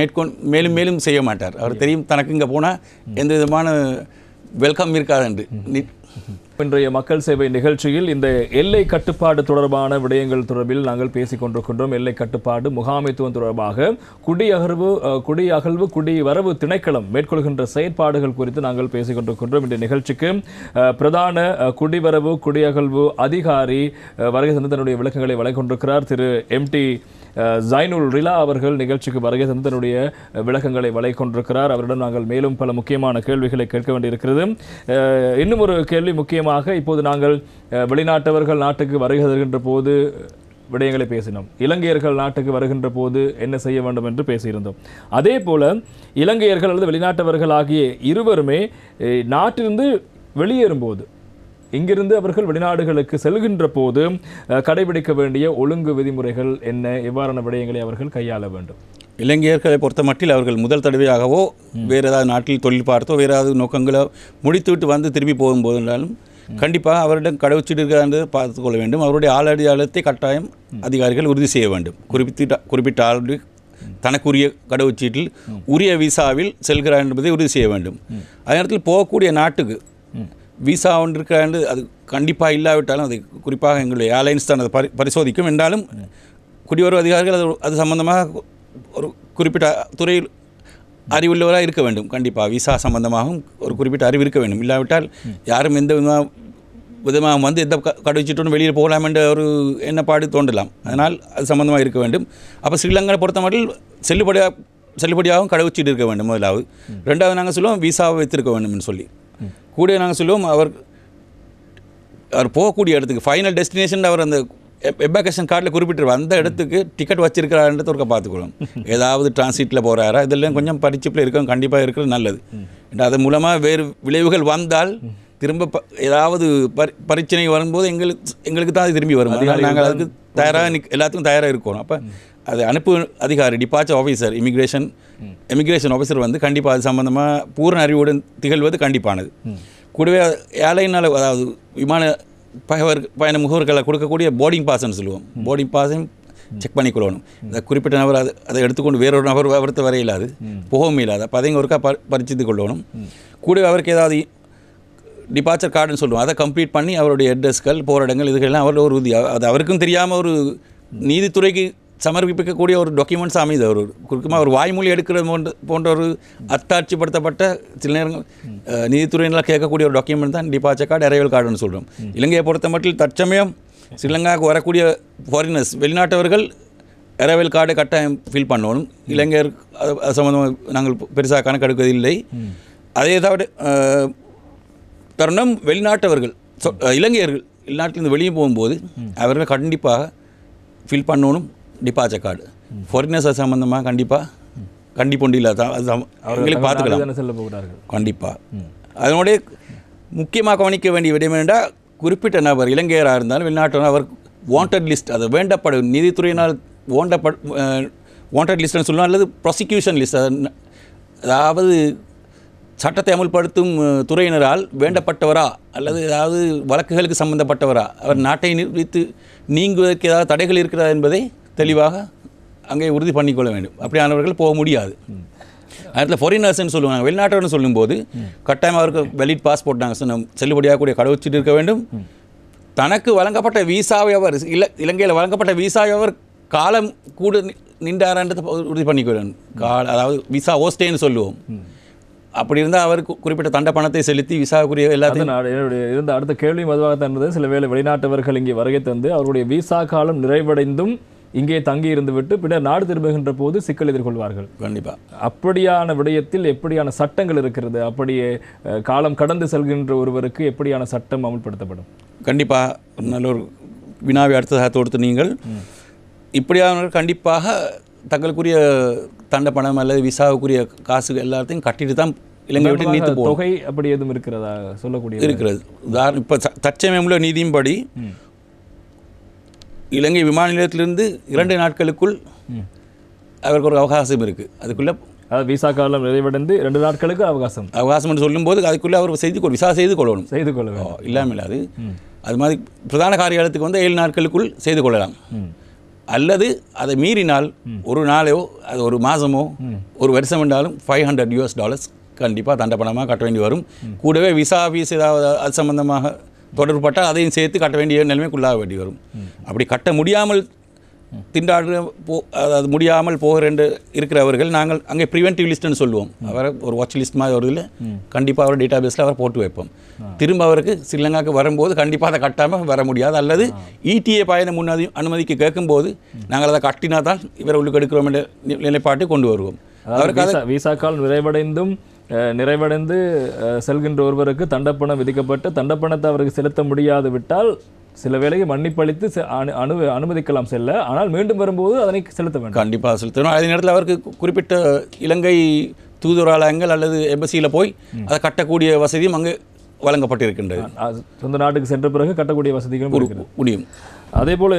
மேலும் மேலும் செய்ய மாட்டார். அவர் தெரியும் தனக்கு இங்கே போனால் எந்த விதமான வெல்கம் இருக்காது. இன்றைய மக்கள் சேவை நிகழ்ச்சியில் இந்த எல்லை கட்டுப்பாடு தொடர்பான விடயங்கள் தொடர்பில் நாங்கள் பேசிக் கொண்டிருக்கின்றோம். எல்லை கட்டுப்பாடு முகாமைத்துவம் தொடர்பாக குடியகழ்வு குடிவரவு திணைக்களம் மேற்கொள்கின்ற செயற்பாடுகள் குறித்து நாங்கள் பேசிக் கொண்டிருக்கின்றோம். இந்த நிகழ்ச்சிக்கு பிரதான குடிவரவு குடியகழ்வு அதிகாரி வருகை தந்து தன்னுடைய விளக்கங்களை வழங்கிக் கொண்டிருக்கிறார். திரு MT ஜைனுல் ரிலா அவர்கள் நிகழ்ச்சிக்கு வருகை தந்து தன்னுடைய விளக்கங்களை வழங்கிக் கொண்டிருக்கிறார். அவரிடம் நாங்கள் மேலும் பல முக்கியமான கேள்விகளை கேட்க வேண்டியிருக்கிறது. இன்னும் ஒரு கேள்வி முக்கியமாக, இப்போது நாங்கள் வெளிநாட்டவர்கள் நாட்டுக்கு வருகை தருகின்ற போது விடயங்களை பேசினோம். இலங்கையர்கள் நாட்டுக்கு வருகின்ற போது என்ன செய்ய வேண்டும் என்று பேசியிருந்தோம். அதே போல இலங்கையர்கள் அல்லது வெளிநாட்டவர்கள் ஆகிய இருவருமே நாட்டிலிருந்து வெளியேறும்போது, இங்கிருந்து அவர்கள் வெளிநாடுகளுக்கு செல்கின்ற போது கடைபிடிக்க வேண்டிய ஒழுங்கு விதிமுறைகள் என்ன, எவ்வாறான விடயங்களை அவர்கள் கையாள வேண்டும்? இலங்கையர்களை பொறுத்த மட்டில் அவர்கள் முதல் தடவையாகவோ வேறு ஏதாவது நாட்டில் தொழில் பார்த்தோ வேறு ஏதாவது நோக்கங்களோ முடித்துவிட்டு வந்து திரும்பி போகும்போது என்றாலும் கண்டிப்பாக அவரிடம் கடவுச்சீட்டு இருக்கிறது பார்த்துக்கொள்ள வேண்டும். அவருடைய ஆளடியாளத்தை கட்டாயம் அதிகாரிகள் உறுதி செய்ய வேண்டும். குறிப்பிட்ட ஆளுடைய தனக்குரிய கடவுச்சீட்டில் உரிய விசாவில் செல்கிறார் என்பதை உறுதி செய்ய வேண்டும். அதே நேரத்தில் போகக்கூடிய நாட்டுக்கு விசா ஒன்று இருக்கிறாண்டு அது கண்டிப்பாக இல்லாவிட்டாலும் அது குறிப்பாக எங்களுடைய ஏர்லைன்ஸ் தான் அதை பரிசோதிக்கும். என்றாலும் குடிவரவு அதிகாரிகள் அது சம்பந்தமாக ஒரு குறிப்பிட்ட துறையில் அறிவுள்ளவராக இருக்க வேண்டும். கண்டிப்பாக விசா சம்பந்தமாகவும் ஒரு குறிப்பிட்ட அறிவு இருக்க வேண்டும். இல்லாவிட்டால் யாரும் எந்த விதமாக வந்து எந்த கடவுச்சீட்டோடு வெளியில் போகலாம் என்ற ஒரு எண்ணப்பாடு தோன்றலாம். அதனால் அது சம்பந்தமாக இருக்க வேண்டும். அப்போ ஸ்ரீலங்கா பொறுத்த மட்டும் செல்லுபடியாகவும் கடவுச்சீட்டு இருக்க வேண்டும் முதலாவது. ரெண்டாவது நாங்கள் சொல்லுவோம் விசாவை வைத்திருக்க வேண்டும் சொல்லி. கூட நாங்கள் சொல்லுவோம் அவர் போகக்கூடிய இடத்துக்கு ஃபைனல் டெஸ்டினேஷன் அவர் அந்த எபாகேஷன் கார்டில் குறிப்பிட்டிருவார். அந்த இடத்துக்கு டிக்கெட் வச்சிருக்கிறாருன்றத ஒரு பார்த்துக்கணும். ஏதாவது டிரான்சிட்டில் போகிறாரா, இதெல்லாம் கொஞ்சம் பரிச்சிப்பில் இருக்கும். கண்டிப்பாக இருக்கிறது நல்லது. அது மூலமாக வேறு விளைவுகள் வந்தால் திரும்ப ஏதாவது பரிச்சனை வரும்போது எங்களுக்கு தான் அது திரும்பி வரும். அதனால் நாங்கள் அதுக்கு தயாராக எல்லாத்துக்கும் தயாராக இருக்கணும். அப்போ அது அனுப்பு அதிகாரி டிபார்ச்சர் ஆஃபீஸர் இமிக்ரேஷன் ஆஃபீஸர் வந்து கண்டிப்பாக அது சம்மந்தமாக பூர்ண அறிவுடன் திகழ்வது கண்டிப்பானது. கூடவே ஏர்லைனால் அதாவது விமான பயண முகவர்களை கொடுக்கக்கூடிய போர்டிங் பாஸ்ன்னு சொல்லுவோம். போர்டிங் பாஸையும் செக் பண்ணிக்கொள்ளணும். இந்த குறிப்பிட்ட நபர் அதை எடுத்துக்கொண்டு வேறொரு நபர் அவர்த்த வரையில்லாது போகவும் இல்லாது. அப்போ அதையும் ஒருக்கா பரிச்சித்து கொள்ளணும். கூடவே அவருக்கு ஏதாவது டிபார்ச்சர் கார்டுன்னு சொல்லுவோம், அதை கம்ப்ளீட் பண்ணி அவருடைய அட்ரஸ்கள் போராட்டங்கள் இதுக்கெல்லாம் அவரோட ஒரு உறுதி, அது அவருக்கும் தெரியாமல் ஒரு நீதித்துறைக்கு சமர்ப்பிக்கக்கூடிய ஒரு டாக்குமெண்ட்ஸ் அமைது. அவர் குறிப்பாக ஒரு வாய்மொழி எடுக்கிறது போன்ற ஒரு அத்தாட்சிப்படுத்தப்பட்ட சில நேரங்கள் நீதித்துறையினால் கேட்கக்கூடிய ஒரு டாக்குமெண்ட் தான் டிபார்ச்சர் கார்டு, அரைவல் கார்டுன்னு சொல்கிறோம். இலங்கையை பொறுத்த மட்டும் தற்சமயம் ஸ்ரீலங்காவுக்கு வரக்கூடிய ஃபாரினர்ஸ் வெளிநாட்டவர்கள் அரைவல் கார்டை கட்டாயம் ஃபில் பண்ணணும். இலங்கையர் அது சம்மந்தமாக நாங்கள் பெருசாக கணக்கெடுப்பதில்லை. அதே தவிர தருணம் வெளிநாட்டவர்கள் இலங்கையர்கள் வெளிநாட்டிலிருந்து வெளியே போகும்போது அவர்கள் கண்டிப்பாக ஃபில் பண்ணணும் டிபார்ச்சர் கார்டு. ஃபாரினர்ஸ் சம்பந்தமாக கண்டிப்பொண்டு இல்லாத அவர்களை பார்த்துக்கலாம் செல்ல போகிறார்கள் கண்டிப்பாக. அதனுடைய முக்கியமாக கவனிக்க வேண்டிய விடயம் என்றால் குறிப்பிட்ட நபர் இலங்கையராக இருந்தாலும் வெளிநாட்டு அவர் வாண்டட் லிஸ்ட், அது வேண்டப்படும் நீதித்துறையினால் வாண்டட் லிஸ்ட்னு சொல்லலாம், அல்லது ப்ராசிக்யூஷன் லிஸ்ட், அதாவது சட்டத்தை அமுல்படுத்தும் துறையினரால் வேண்டப்பட்டவரா அல்லது ஏதாவது வழக்குகளுக்கு சம்பந்தப்பட்டவரா, அவர் நாட்டை நிறுவித்து நீங்குவதற்கு ஏதாவது தடைகள் இருக்கிறதா என்பதை தெளிவாக அங்கே உறுதி பண்ணிக்கொள்ள வேண்டும். அப்படியானவர்கள் போக முடியாது. அதில் ஃபாரினர்ஸ்ன்னு சொல்லுவாங்க. வெளிநாட்டவர்னு சொல்லும்போது கட்டாயமாக அவருக்கு வெலிட் பாஸ்போர்ட் நாங்கள் செல்லுபடியாக கூடிய கடவுச்சீட்டு இருக்க வேண்டும். தனக்கு வழங்கப்பட்ட வீசாவை அவர் இலங்கையில் வழங்கப்பட்ட வீசாவை அவர் காலம் கூட நின்றாரன்றதை உறுதி பண்ணிக்க வேண்டும். அதாவது விசா ஓஸ்டேன்னு சொல்லுவோம். அப்படி இருந்தால் அவர் குறிப்பிட்ட தண்ட பணத்தை செலுத்தி விசாவுக்குரிய எல்லாத்தையும் இருந்த அடுத்த கேள்வியும் அதுவாகத்தான் இருந்தது. சில வேளை வெளிநாட்டவர்கள் இங்கே வருகை தந்து அவருடைய விசா காலம் நிறைவடைந்தும் இங்கே தங்கி இருந்து விட்டு பின்னர் நாடு திரும்புகின்ற போது சிக்கல் எதிர்கொள்வார்கள். கண்டிப்பாக அப்படியான விடயத்தில் எப்படியான சட்டங்கள் இருக்கிறது? அப்படியே காலம் கடந்து செல்கின்ற ஒருவருக்கு எப்படியான சட்டம் அமல்படுத்தப்படும்? கண்டிப்பாக நல்ல ஒரு வினாவை அடுத்ததாக தொடுத்து நீங்கள் இப்படியானவர்கள் கண்டிப்பாக தங்களுக்குரிய தண்ட பணம் அல்லது விசாவுக்குரிய காசு எல்லாத்தையும் கட்டிட்டு தான் இலங்கை விட்டு நீத்து போகும். தொகை அப்படி எதுவும் இருக்கிறதா சொல்லக்கூடிய இருக்கிறது. உதாரணம் இப்போ தற்சமயமுள்ள நீதியின்படி இலங்கை விமான நிலையத்திலிருந்து 2 நாட்களுக்குள் அவருக்கு ஒரு அவகாசம் இருக்குது. அதுக்குள்ளே விசா காலம் நிறைவடைந்து 2 நாட்களுக்கு அவகாசம் என்று சொல்லும்போது அதுக்குள்ளே அவர் விசா செய்து கொள்ளணும். இல்லாமல் அது மாதிரி பிரதான காரியாலயத்துக்கு வந்து 7 நாட்களுக்குள் செய்து கொள்ளலாம். அல்லது அதை மீறினால் ஒரு நாளையோ அது ஒரு மாதமோ ஒரு வருஷம் என்றாலும் $500 கண்டிப்பாக தண்ட பணமாக கட்ட வேண்டி வரும். கூடவே விசா ஃபீஸ் ஏதாவது அது சம்பந்தமாக தொடர்புப்பட்டால் அதையும் சேர்த்து கட்ட வேண்டிய நிலைமைக்குள்ளாக வேண்டி வரும். அப்படி கட்ட முடியாமல் திண்டாடுற அதாவது முடியாமல் போகிற இருக்கிறவர்கள் நாங்கள் அங்கே ப்ரிவென்டிவ் லிஸ்ட்டுன்னு சொல்லுவோம். அவரை ஒரு வாட்ச் லிஸ்ட் மாதிரி ஒரு இதில் கண்டிப்பாக அவர் டேட்டா பேஸில் அவர் போட்டு வைப்போம். திரும்ப அவருக்கு ஸ்ரீலங்காவுக்கு வரும்போது கண்டிப்பாக அதை கட்டாமல் வர முடியாது. அல்லது இடிஏ பயண அனுமதிக்கு கேட்கும்போது நாங்கள் அதை கட்டினா தான் இவரை உள்ளுக்கு எடுக்கிறோம் என்ற நிலைப்பாட்டை கொண்டு வருவோம். அவருக்கு விசா கால் நிறைவடைந்து செல்கின்ற ஒருவருக்கு தண்டப்பணம் விதிக்கப்பட்டு தண்டப்பணத்தை அவருக்கு செலுத்த முடியாது விட்டால் சில வேளைக்கு மன்னிப்பளித்து அனுமதிக்கலாம் செல்ல, ஆனால் மீண்டும் வரும்போது அதனை செலுத்த வேண்டும். கண்டிப்பாக செலுத்தணும். அதே நேரத்தில் அவருக்கு குறிப்பிட்ட இலங்கை தூதுவராலயங்கள் அல்லது எம்பசியில் போய் அதை கட்டக்கூடிய வசதியும் அங்கே வழங்கப்பட்டிருக்கின்றது. சொந்த நாட்டுக்கு சென்ற பிறகு கட்டக்கூடிய வசதிகளும் முடியும். அதே போல்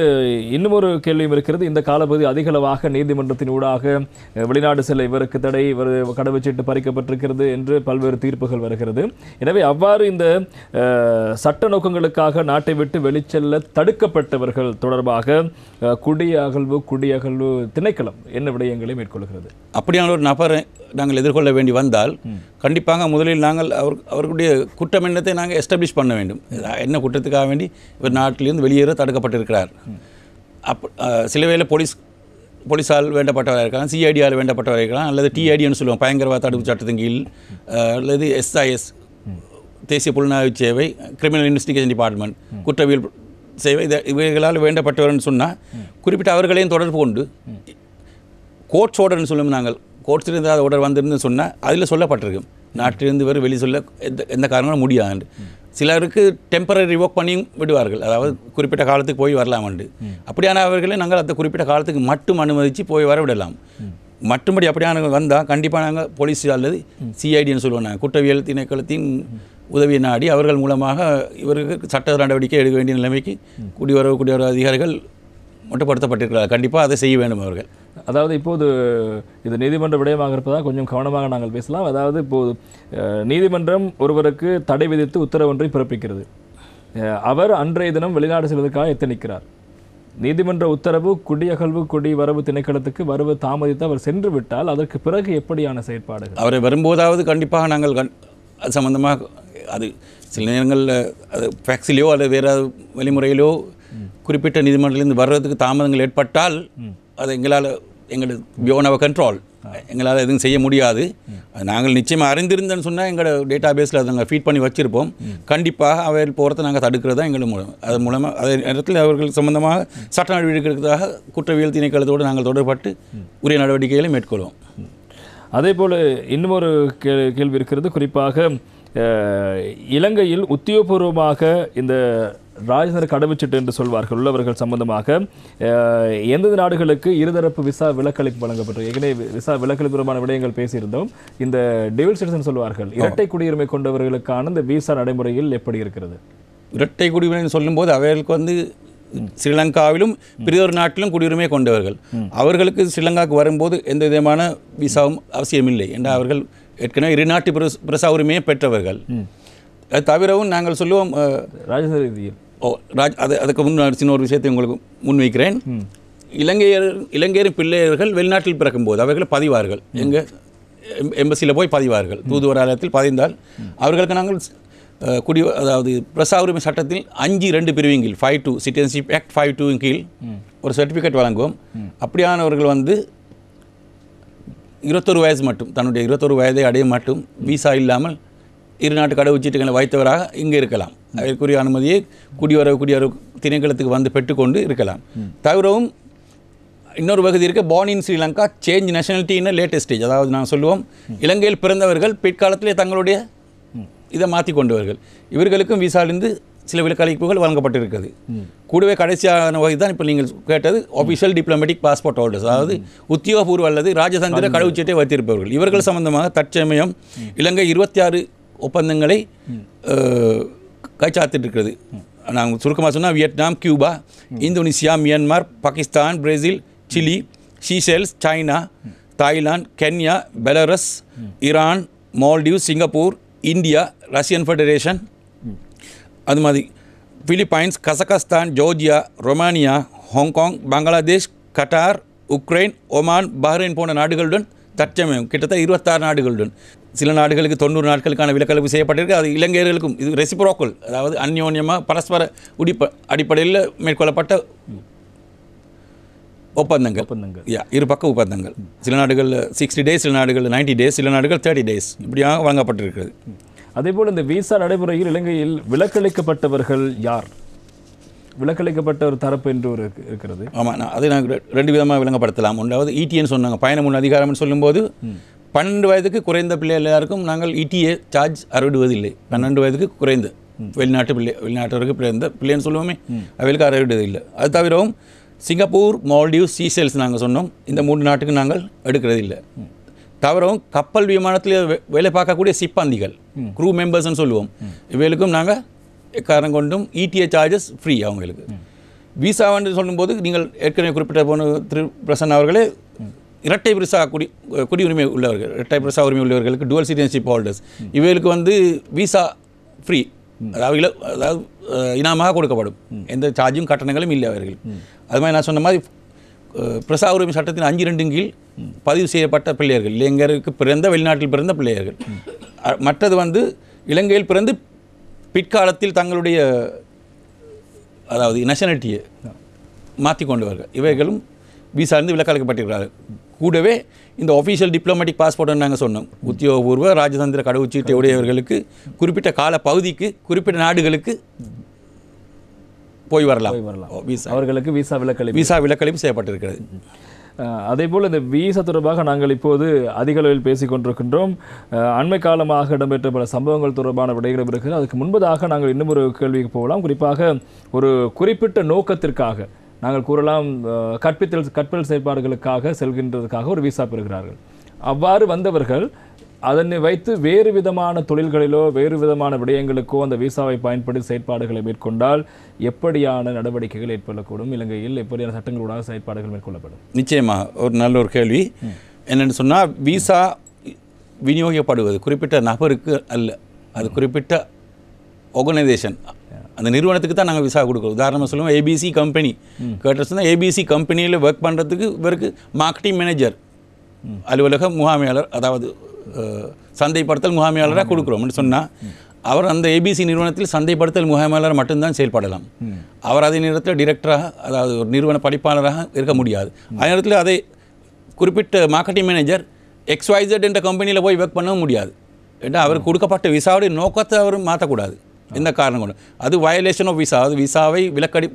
இன்னும் ஒரு கேள்வியும் இருக்கிறது. இந்த காலப்பகுதி அதிகளவாக நீதிமன்றத்தின் ஊடாக வெளிநாடு செல்ல இவருக்கு தடை, இவர் கடவுச்சீட்டு பறிக்கப்பட்டிருக்கிறது என்று பல்வேறு தீர்ப்புகள் வருகிறது. எனவே அவ்வாறு இந்த சட்ட நோக்கங்களுக்காக நாட்டை விட்டு வெளிச்செல்ல தடுக்கப்பட்டவர்கள் தொடர்பாக குடியகழ்வு திணைக்களம் என்ன விடயங்களை மேற்கொள்கிறது? அப்படியான ஒரு நபரை நாங்கள் எதிர்கொள்ள வேண்டி வந்தால் கண்டிப்பாக முதலில் நாங்கள் அவர்களுடைய குற்றம் எண்ணத்தை நாங்கள் எஸ்டாப்ளிஷ் பண்ண வேண்டும். என்ன குற்றத்துக்காக வேண்டி இவர் நாட்டிலிருந்து வெளியேற தடுக்கப்பட்டிருக்கிறார். சில வேளை போலீஸால் வேண்டப்பட்டவராக இருக்கலாம், சிஐடியால் வேண்டப்பட்டவராக இருக்கலாம், அல்லது டிஐடின்னு சொல்லுவோம், பயங்கரவாத தடுப்பு சட்டத்தின் கீழ், அல்லது SIS தேசிய புலனாய்வு சேவை, கிரிமினல் இன்வெஸ்டிகேஷன் டிபார்ட்மெண்ட் குற்றவியல் சேவை, இவைகளால் வேண்டப்பட்டவர்னு சொன்னால் குறிப்பிட்ட அவர்களையும் தொடர்பு கொண்டு கோர்ட்ஸ் ஆர்டர்னு சொல்லுவோம். நாங்கள் கோர்ட்ஸிலிருந்து அது ஆர்டர் வந்திருந்து சொன்னால் அதில் சொல்லப்பட்டிருக்கும் நாட்டிலிருந்து வரை வெளி சொல்ல எந்த காரணங்களும் முடியாது. சிலருக்கு டெம்பரரி ரிவோக் பண்ணியும் விடுவார்கள், அதாவது குறிப்பிட்ட காலத்துக்கு போய் வரலாமண்டு. அப்படியான அவர்களை நாங்கள் அந்த குறிப்பிட்ட காலத்துக்கு மட்டும் அனுமதித்து போய் வர விடலாம். மட்டும்படி அப்படியான வந்தால் கண்டிப்பாக நாங்கள் போலீஸ் அல்லது சிஐடின்னு சொல்லுவோம், நாங்கள் குற்றவியல் திணைக்களத்தின் உதவியை நாடி அவர்கள் மூலமாக இவருக்கு சட்ட நடவடிக்கை எடுக்க வேண்டிய நிலைமைக்கு குடியுறவு அதிகாரிகள் மட்டுப்படுத்தப்பட்டிருக்கிறார்கள். கண்டிப்பாக அதை செய்ய வேண்டும் அவர்கள். அதாவது இப்போது இது நீதிமன்ற விடயமாக இருப்பதாக கொஞ்சம் கவனமாக நாங்கள் பேசலாம். அதாவது இப்போது நீதிமன்றம் ஒருவருக்கு தடை விதித்து உத்தரவு ஒன்றை பிறப்பிக்கிறது. அவர் அன்றைய தினம் வெளிநாடு செல்வதற்காக எத்தனிக்கிறார். நீதிமன்ற உத்தரவு குடியகழ்வு குடிவரவு திணைக்களத்துக்கு வருவது தாமதித்து அவர் சென்று விட்டால் அதற்கு பிறகு எப்படியான செயற்பாடுகள்? அவரை வரும்போதாவது கண்டிப்பாக நாங்கள் அது சம்பந்தமாக அது சில நேரங்களில் அது ஃபேக்ஸிலேயோ அல்லது வேறு வழிமுறையிலோ குறிப்பிட்ட நீதிமன்றத்திலிருந்து வர்றதுக்கு தாமதங்கள் ஏற்பட்டால் அது எங்களோட பியோன் அவர் கண்ட்ரோல், எங்களால் எதுவும் செய்ய முடியாது. நாங்கள் நிச்சயமாக அறிந்திருந்தேன்னு சொன்னால் எங்களோட டேட்டா பேஸில் அதை நாங்கள் ஃபீட் பண்ணி வச்சுருப்போம். கண்டிப்பாக அவர் போகிறத நாங்கள் தடுக்கிறது தான் எங்களோட மூலம். அது மூலமாக அதே நேரத்தில் அவர்கள் சம்பந்தமாக சட்ட நடவடிக்கை எடுக்கிறதாக குற்றவியல் திணைக்களத்தோடு நாங்கள் தொடர்பட்டு உரிய நடவடிக்கைகளை மேற்கொள்வோம். அதே போல் இன்னும் ஒரு கேள்வி இருக்கிறது. குறிப்பாக இலங்கையில் உத்தியோகபூர்வமாக இந்த ராஜதந்திர கடவுச்சீட்டு என்று சொல்வார்கள் உள்ளவர்கள் சம்பந்தமாக எந்தெந்த நாடுகளுக்கு இருதரப்பு விசா விலக்களிப்பு வழங்கப்பட்டது? ஏற்கனவே விசா விலக்களிப்புமான விடயங்கள் பேசியிருந்தோம். இந்த டியூல் சிட்டிசன் சொல்வார்கள், இரட்டை குடியுரிமை கொண்டவர்களுக்கான இந்த விசா நடைமுறையில் எப்படி இருக்கிறது? இரட்டை குடியுரிமை சொல்லும்போது அவர்களுக்கு வந்து ஸ்ரீலங்காவிலும் பிறிதொரு நாட்டிலும் குடியுரிமை கொண்டவர்கள். அவர்களுக்கு ஸ்ரீலங்காவுக்கு வரும்போது எந்த விதமான விசாவும் அவசியமில்லை என்ற அவர்கள் ஏற்கனவே இருநாட்டு பிரசா உரிமையை பெற்றவர்கள். அது தவிரவும் நாங்கள் சொல்லுவோம் ராஜதந்திர ரீதியில் அதுக்கு சின்ன ஒரு விஷயத்தை உங்களுக்கு முன்வைக்கிறேன். இலங்கையரின் பிள்ளையர்கள் வெளிநாட்டில் பிறக்கும்போது அவர்கள் பதிவார்கள், எங்கள் எம்பசியில் போய் பதிவார்கள். தூதுவராலயத்தில் பதிந்தால் அவர்களுக்கு நாங்கள் அதாவது பிரசா உரிமை சட்டத்தில் 5(2) பிரிவின் கீழ் 5(2) சிட்டிசன்ஷிப் ஆக்ட் 5(2) கீழ் ஒரு சர்டிஃபிகேட் வழங்குவோம். அப்படியானவர்கள் வந்து 21 வயசு மட்டும், தன்னுடைய 21 வயதை அடைய மட்டும் விசா இல்லாமல் இருநாட்டு கடவுச்சீட்டுகளை வைத்தவராக இங்கே இருக்கலாம். அதற்குரிய அனுமதியை குடிவரவு திணைக்களத்துக்கு வந்து பெற்றுக்கொண்டு இருக்கலாம். தவிரவும் இன்னொரு வகதி இருக்க born in Sri Lanka change nationality in latest stage. அதாவது நான் சொல்லுவோம், இலங்கையில் பிறந்தவர்கள் பிற்காலத்திலே தங்களுடைய இதை மாற்றி கொண்டவர்கள். இவர்களுக்கும் விசாலிருந்து சில விலக்களிப்புகள் வழங்கப்பட்டிருக்கிறது. கூடவே கடைசியான வகை தான் இப்போ நீங்கள் கேட்டது ஆஃபிஷியல் டிப்ளமேட்டிக் பாஸ்போர்ட் ஹோல்டர்ஸ், அதாவது உத்தியோகபூர்வ அல்லது ராஜதந்திர கடவுச்சீட்டை வைத்திருப்பவர்கள். இவர்கள் சம்பந்தமாக தற்சமயம் இலங்கை 26 ஒப்பந்தங்களை கைச்சாத்திட்டிருக்கிறது. நாங்கள் சுருக்கமாக சொன்னால் Vietnam, Cuba, Indonesia, Myanmar, Pakistan, Brazil, Chile, Seychelles, China, Thailand, Kenya, Belarus, Iran, Maldives, Singapore, India, Russian Federation, அது மாதிரி Philippines, Kazakhstan, Georgia, Romania, Hong Kong, Bangladesh, Qatar, Ukraine, Oman, Bahrain போன்ற நாடுகளுடன் தற்சமயம் கிட்டத்தட்ட 26 நாடுகளுடன் சில நாடுகளுக்கு 90 நாட்களுக்கான விலக்களிப்பு செய்யப்பட்டிருக்கு. அது இலங்கையர்களுக்கும் இது ரெசிப்ரோக்கல், அதாவது அந்யோன்யமாக பரஸ்பர அடிப்படையில் மேற்கொள்ளப்பட்ட ஒப்பந்தங்கள். இருபக்க ஒப்பந்தங்கள். சில நாடுகளில் 60 days, சில நாடுகளில் 90 days, சில நாடுகள் 30 days இப்படியாக வழங்கப்பட்டிருக்கிறது. அதேபோல் இந்த விசா நடைமுறையில் இலங்கையில் விலக்களிக்கப்பட்டவர்கள் யார்? விலக்களிக்கப்பட்ட ஒரு தரப்பு என்று ஒரு இருக்கிறது. ஆமாம், அதை நாங்கள் 2 விதமாக விளங்கப்படுத்தலாம். ஒன்றாவது இடிஏன்னு சொன்னாங்க, பயண முன் அதிகாரம்னு சொல்லும்போது 12 வயதுக்கு குறைந்த பிள்ளை எல்லாருக்கும் நாங்கள் இடிஏ சார்ஜ் அறவிடுவதில்லை. 12 வயதுக்கு குறைந்த வெளிநாட்டவருக்கு பிறந்த பிள்ளைன்னு சொல்லுவோமே, அவைகளுக்கு அறவிடுவதில்லை. அது தவிரவும் சிங்கப்பூர், மால்டீவ்ஸ், சீசெல்ஸ் நாங்கள் சொன்னோம், இந்த 3 நாட்டுக்கு நாங்கள் எடுக்கிறதில்லை. தவிரவும் கப்பல் விமானத்தில் வேலை பார்க்கக்கூடிய சிப்பாந்திகள், க்ரூ மெம்பர்ஸ்ன்னு சொல்லுவோம், இவைகளுக்கும் நாங்கள் காரணம் கொண்டும் இடிஏ சார்ஜஸ் ஃப்ரீ அவங்களுக்கு. விசான்னு சொல்லும்போது நீங்கள் ஏற்கனவே குறிப்பிட்ட போன திரு பிரசன் அவர்களே இரட்டை பிரசா குடியுரிமை உள்ளவர்கள், இரட்டை பிரசா உரிமை உள்ளவர்களுக்கு டுவல் சிட்டிசன்ஷிப் ஹோல்டர்ஸ், இவைகளுக்கு வந்து விசா ஃப்ரீ, அதாவது இனாமாக கொடுக்கப்படும், எந்த சார்ஜும் கட்டணங்களும் இல்லை அவர்கள். அது மாதிரி நான் சொன்ன மாதிரி பிரசா உரிமை சட்டத்தின் 5(2) கீழ் பதிவு செய்யப்பட்ட பிள்ளையர்கள், இளைஞருக்கு பிறந்த வெளிநாட்டில் பிறந்த பிள்ளையர்கள். மற்றது வந்து இலங்கையில் பிறந்து பிற்காலத்தில் தங்களுடைய அதாவது நேஷனாலிட்டியை மாற்றி கொண்டவர்கள், இவைகளும் விசாரிந்து விலக்களிக்கப்பட்டிருக்கிறார்கள். கூடவே இந்த ஆஃபீஷியல் டிப்ளமேட்டிக் பாஸ்போர்ட்னு நாங்கள் சொன்னோம், உத்தியோகபூர்வ ராஜதந்திர கடவுச்சீட்டை உடையவர்களுக்கு குறிப்பிட்ட கால பகுதிக்கு குறிப்பிட்ட நாடுகளுக்கு போய் வரலாம். அவர்களுக்கு விசா விலக்களிப்பு செய்யப்பட்டிருக்கிறது. அதேபோல் இந்த விசா தொடர்பாக நாங்கள் இப்போது அதிக அளவில் பேசிக் கொண்டிருக்கின்றோம். அண்மை காலமாக இடம்பெற்ற பல சம்பவங்கள் தொடர்பான விடைகளும் இருக்கிறது. அதுக்கு முன்பதாக நாங்கள் இன்னும் ஒரு கேள்விக்கு போகலாம். குறிப்பாக ஒரு குறிப்பிட்ட நோக்கத்திற்காக நாங்கள் கூறலாம், கற்பல் செயற்பாடுகளுக்காக செல்கின்றதுக்காக ஒரு விசா பெறுகிறார்கள். அவ்வாறு வந்தவர்கள் அதனை வைத்து வேறு விதமான தொழில்களிலோ வேறு விதமான விடயங்களுக்கோ அந்த விசாவை பயன்படுத்தி செயற்பாடுகளை மேற்கொண்டால் எப்படியான நடவடிக்கைகள் ஏற்படக்கூடும்? இலங்கையில் எப்படியான சட்டங்களோட செயற்பாடுகள் மேற்கொள்ளப்படும்? நிச்சயமாக ஒரு நல்ல ஒரு கேள்வி. என்னென்னு சொன்னால், விசா விநியோகிக்கப்படுவது குறிப்பிட்ட நபருக்கு அல்ல, அது குறிப்பிட்ட ஆர்கனைசேஷன், அந்த நிறுவனத்துக்கு தான் நாங்கள் விசா கொடுக்குறோம். உதாரணமாக சொல்லுவோம், ஏபிசி கம்பெனி கேட்டு சொன்னால் ஏபிசி கம்பெனியில் ஒர்க் பண்ணுறதுக்கு இவருக்கு மார்க்கெட்டிங் மேனேஜர் அலுவலக முகாமையாளர், அதாவது சந்தைப்படுத்தல் முகாமையாளராக கொடுக்குறோம்னு சொன்னால் அவர் அந்த ஏபிசி நிறுவனத்தில் சந்தைப்படுத்தல் முகாமையாளர் மட்டும்தான் செயல்படலாம். அவர் அதே நேரத்தில் டிரெக்டராக, அதாவது ஒரு நிறுவன படிப்பாளராக இருக்க முடியாது. அதே நேரத்தில் அதை குறிப்பிட்ட மார்க்கெட்டிங் மேனேஜர் XYZ என்ற கம்பெனியில் போய் ஒர்க் பண்ணவும் முடியாது. ஏன்னா அவர் கொடுக்கப்பட்ட விசாவுடைய நோக்கத்தை அவர் மாற்றக்கூடாது, எந்த காரணம் கொண்டு. அது வயலேஷன் ஆஃப் விசா, அது விசாவை விலக்கடி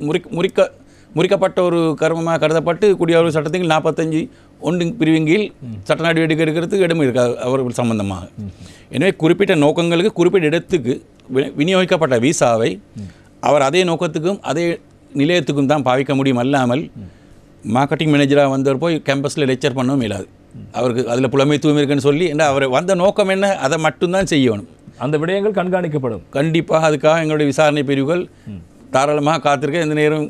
முறிக்கப்பட்ட ஒரு கர்மமாக கருதப்பட்டு குடியுரிமை சட்டத்தில் ஒன்று பிரிவின் கீழ் சட்ட நடவடிக்கை எடுக்கிறதுக்கு இடம் இருக்காது அவர்கள் சம்பந்தமாக. எனவே குறிப்பிட்ட நோக்கங்களுக்கு குறிப்பிட்ட இடத்துக்கு விநியோகிக்கப்பட்ட விசாவை அவர் அதே நோக்கத்துக்கும் அதே நிலையத்துக்கும் தான் பாவிக்க முடியும். அல்லாமல் மார்க்கெட்டிங் மேனேஜராக வந்தவர் போய் கேம்பஸில் லெக்சர் பண்ணவும் இயலாது. அவருக்கு அதில் புலமைத்துவம் இருக்குன்னு சொல்லி என்ன அவர் வந்த நோக்கம் என்ன, அதை மட்டும்தான் செய்யணும். அந்த விடயங்கள் கண்காணிக்கப்படும். கண்டிப்பாக அதுக்காக எங்களுடைய விசாரணை பிரிவுகள் தாராளமாக காத்திருக்க. இந்த நேரம்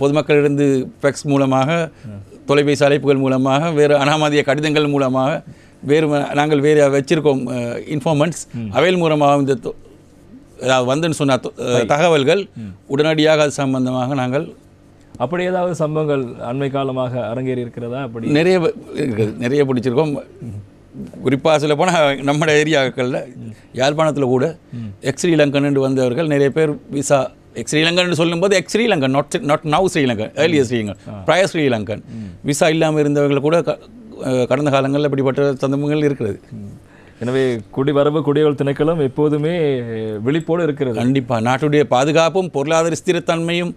பொதுமக்களிலிருந்து ஃபெக்ஸ் மூலமாக, தொலைபேசி அழைப்புகள் மூலமாக, வேறு அனாமதிய கடிதங்கள் மூலமாக, நாங்கள் வேறு வச்சிருக்கோம் இன்ஃபார்மன்ட்ஸ் அவைல் மூலமாக இந்த வந்துன்னு சொன்ன தகவல்கள் உடனடியாக அது சம்பந்தமாக நாங்கள் அப்படி ஏதாவது சம்பவங்கள் அண்மை காலமாக அரங்கேறி இருக்கிறதா? அப்படி நிறைய பிடிச்சிருக்கோம். குறிப்பாக சொல்ல போனால் நம்ம ஏரியாக்களில் யாழ்ப்பாணத்தில் கூட ஸ்ரீலங்கன் வந்தவர்கள் நிறைய பேர் விசா ஸ்ரீலங்கன் சொல்லும்போது Sri Lankan not now Sri Lankan, earlier Sri Lankan, prior Sri Lankan visa இல்லாமல் இருந்தவர்கள் கூட கடந்த காலங்களில் இப்படிப்பட்ட சந்தர்ப்பங்கள் இருக்கிறது. எனவே குடிவரவு குடியகல் திணைக்களம் எப்போதுமே விழிப்போடு இருக்கிறது. கண்டிப்பாக நாட்டுடைய பாதுகாப்பும் பொருளாதார ஸ்திரத்தன்மையும்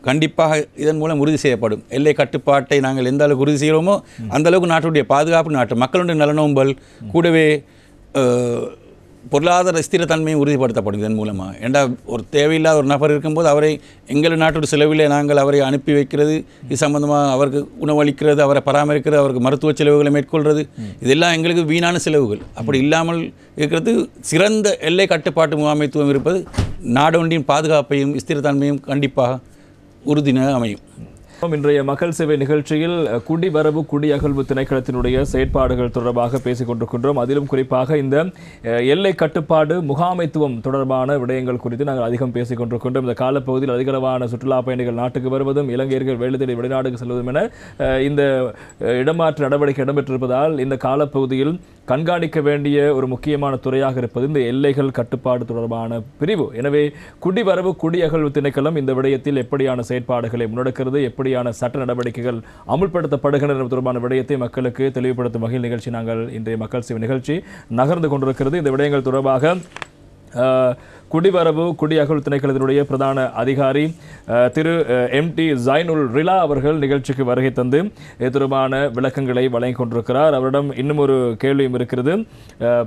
கண்டிப்பாக இதன் மூலம் உறுதி செய்யப்படும். எல்லை கட்டுப்பாட்டை நாங்கள் எந்த அளவுக்கு உறுதி செய்கிறோமோ அந்த அளவுக்கு நாட்டுடைய பாதுகாப்பு, நாட்டு மக்களுடைய நலனோம்பல், கூடவே பொருளாதார ஸ்திரத்தன்மையும் உறுதிப்படுத்தப்படும் இதன் மூலமாக. ஏண்டா ஒரு தேவையில்லாத ஒரு நபர் இருக்கும்போது அவரை எங்கள் நாட்டுடைய செலவிலே நாங்கள் அவரை அனுப்பி வைக்கிறது, இது சம்பந்தமாக அவருக்கு உணவளிக்கிறது, அவரை பராமரிக்கிறது, அவருக்கு மருத்துவ செலவுகளை மேற்கொள்வது, இதெல்லாம் எங்களுக்கு வீணான செலவுகள். அப்படி இல்லாமல் இருக்கிறது சிறந்த எல்லை கட்டுப்பாட்டு முகாமைத்துவம் இருப்பது நாடொன்றின் பாதுகாப்பையும் ஸ்திரத்தன்மையும் கண்டிப்பாக உறுதியாக அமையும். இன்றைய மக்கள் சேவை நிகழ்ச்சியில் குடிவரவு குடியகல்வு திணைக்களத்தினுடைய செயற்பாடுகள் தொடர்பாக பேசிக் கொண்டிருக்கின்றோம். அதிலும் குறிப்பாக இந்த எல்லை கட்டுப்பாடு முகாமைத்துவம் தொடர்பான விடயங்கள் குறித்து நாங்கள் அதிகம் பேசிக் கொண்டிருக்கின்றோம். இந்த காலப்பகுதியில் அதிகளவான சுற்றுலா பயணிகள் நாட்டுக்கு வருவதும் இலங்கையர்கள் வேலை தேடி வெளிநாடுக்கு செல்வதும் என இந்த இடமாற்று நடவடிக்கை இடம்பெற்றிருப்பதால் இந்த காலப்பகுதியில் கண்காணிக்க வேண்டிய ஒரு முக்கியமான துறையாக இருப்பது இந்த எல்லைகள் கட்டுப்பாடு தொடர்பான பிரிவு. எனவே குடிவரவு குடியகல்வு திணைக்களம் இந்த விடயத்தில் எப்படியான செயற்பாடுகளை முன்னெடுக்கிறது, எப்படியான சட்ட நடவடிக்கைகள் அமுல்படுத்தப்படுகின்றன தொடர்பான விடயத்தை மக்களுக்கு தெளிவுபடுத்தும் வகையில் நிகழ்ச்சி நாங்கள் இன்றைய மக்கள் சேவை நிகழ்ச்சி நகர்ந்து கொண்டிருக்கிறது. இந்த விடயங்கள் தொடர்பாக குடிவரவு குடியகல்வு திணைக்களத்தினுடைய பிரதான அதிகாரி திரு MT ஜைனுல் ரிலா அவர்கள் நிகழ்ச்சிக்கு வருகை தந்து இது தொடர்பான விளக்கங்களை வழங்கிக் கொண்டிருக்கிறார். அவரிடம் இன்னும் ஒரு கேள்வியும் இருக்கிறது.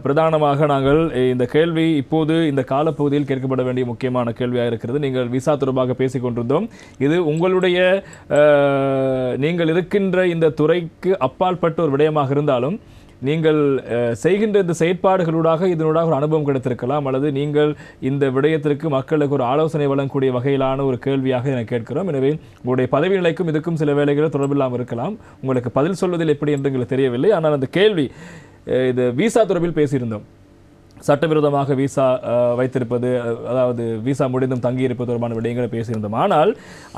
பிரதானமாக நாங்கள் இந்த கேள்வி இப்போது இந்த காலப்பகுதியில் கேட்கப்பட வேண்டிய முக்கியமான கேள்வியாக இருக்கிறது. நீங்கள் விசா தொடர்பாக பேசிக் கொண்டிருந்தோம். இது உங்களுடைய நீங்கள் இருக்கின்ற இந்த துறைக்கு அப்பாற்பட்ட ஒரு விடயமாக இருந்தாலும் நீங்கள் செய்கின்ற இந்த செயற்பாடுகளூடாக இதனூடாக ஒரு அனுபவம் கிடைத்திருக்கலாம், அல்லது நீங்கள் இந்த விடயத்திற்கு மக்களுக்கு ஒரு ஆலோசனை வழங்கக்கூடிய வகையிலான ஒரு கேள்வியாக என கேட்கிறோம். எனவே உங்களுடைய பதவி நிலைக்கும் இதுக்கும் சில வேலைகள் தொடர்பில்லாமல் இருக்கலாம். உங்களுக்கு பதில் சொல்வதில் எப்படி என்று எங்களுக்கு தெரியவில்லை. ஆனால் அந்த கேள்வி இது விசா தொடர்பில் பேசியிருந்தோம். சட்டவிரோதமாக விசா வைத்திருப்பது, அதாவது விசா முடிந்தும் தங்கியிருப்பது தொடர்பான விடயங்களை பேசியிருந்தோம். ஆனால்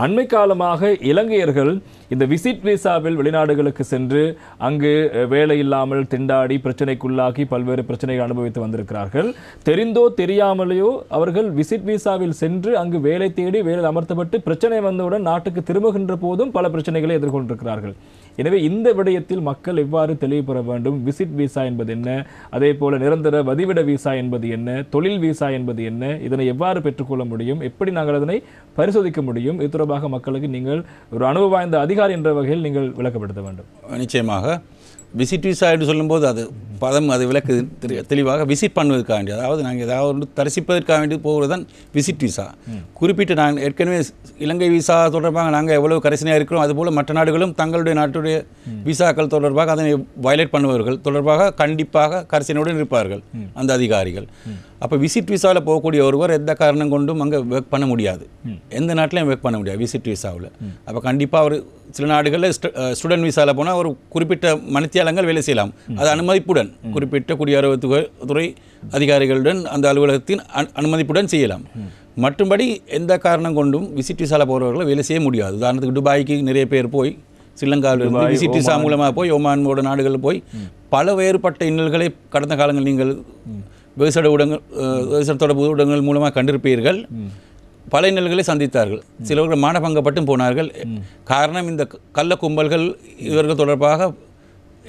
அண்மை காலமாக இலங்கையர்கள் இந்த விசிட் விசாவில் வெளிநாடுகளுக்கு சென்று அங்கு வேலை இல்லாமல் திண்டாடி பிரச்சனைக்குள்ளாகி பல்வேறு பிரச்சனைகள் அனுபவித்து வந்திருக்கிறார்கள். தெரிந்தோ தெரியாமலேயோ அவர்கள் விசிட் விசாவில் சென்று அங்கு வேலை தேடி வேலை அமர்த்தப்பட்டு பிரச்சனை வந்தவுடன் நாட்டுக்கு திரும்புகின்ற போதும் பல பிரச்சனைகளை எதிர்கொண்டிருக்கிறார்கள். எனவே இந்த விடயத்தில் மக்கள் எவ்வாறு தெளிவு பெற வேண்டும்? விசிட் விசா என்பது என்ன, அதே போல நிரந்தர வதிவிட விசா என்பது என்ன, தொழில் விசா என்பது என்ன, இதனை எவ்வாறு பெற்றுக்கொள்ள முடியும், எப்படி நாங்கள் அதனை பரிசோதிக்க முடியும், இது தொடர்பாக மக்களுக்கு நீங்கள் ஒரு அனுபவ வாய்ந்த அதிகாரி என்ற வகையில் நீங்கள் விளக்கப்படுத்த வேண்டும். நிச்சயமாக விசிட் விசா என்று சொல்லும்போது அது பதம் அது விளக்கு தெளிவாக விசிட் பண்ணுவதற்காக வேண்டிய, அதாவது நாங்கள் ஏதாவது ஒன்று தரிசிப்பதற்காக வேண்டி போகிறது தான் விசிட் விசா. குறிப்பிட்டு நாங்கள் ஏற்கனவே இலங்கை விசா தொடர்பாக நாங்கள் எவ்வளவு கரிசனையாக இருக்கிறோம், அதுபோல் மற்ற நாடுகளும் தங்களுடைய நாட்டுடைய விசாக்கள் தொடர்பாக அதனை வயலேட் பண்ணுபவர்கள் தொடர்பாக கண்டிப்பாக கரிசனையுடன் இருப்பார்கள் அந்த அதிகாரிகள். அப்போ விசிட் விசாவில் போகக்கூடிய ஒருவர் எந்த காரணம் கொண்டும் அங்கே ஒர்க் பண்ண முடியாது, எந்த நாட்டிலையும் ஒர்க் பண்ண முடியாது விசிட் விசாவில். அப்போ கண்டிப்பாக ஒரு சில நாடுகளில் ஸ்டூடெண்ட் விசாவில் போனால் ஒரு குறிப்பிட்ட மணித்தியாலங்கள் வேலை செய்யலாம், அது அனுமதிப்புடன் குறிப்பிட்ட குடியுறவுத்துறை அதிகாரிகளுடன் அந்த அலுவலகத்தின் அனுமதிப்புடன் செய்யலாம். மற்றும்படி எந்த காரணம் கொண்டும் விசிட் விசாவில் போகிறவர்களை வேலை செய்ய முடியாது. உதாரணத்துக்கு துபாய்க்கு நிறைய பேர் போய், ஸ்ரீலங்காவிலிருந்து விசிட் விசா மூலமாக போய் ஒமானோட நாடுகளில் போய் பல வேறுபட்ட இன்னல்களை கடந்த காலங்கள் நீங்கள் விவசாய தொடர்பு ஊடகங்கள் மூலமாக கண்டிருப்பீர்கள். பல இன்னல்களை சந்தித்தார்கள், சிலவர்கள் மானபங்கப்பட்டும் போனார்கள். காரணம் இந்த கள்ள கும்பல்கள் இவர்கள் தொடர்பாக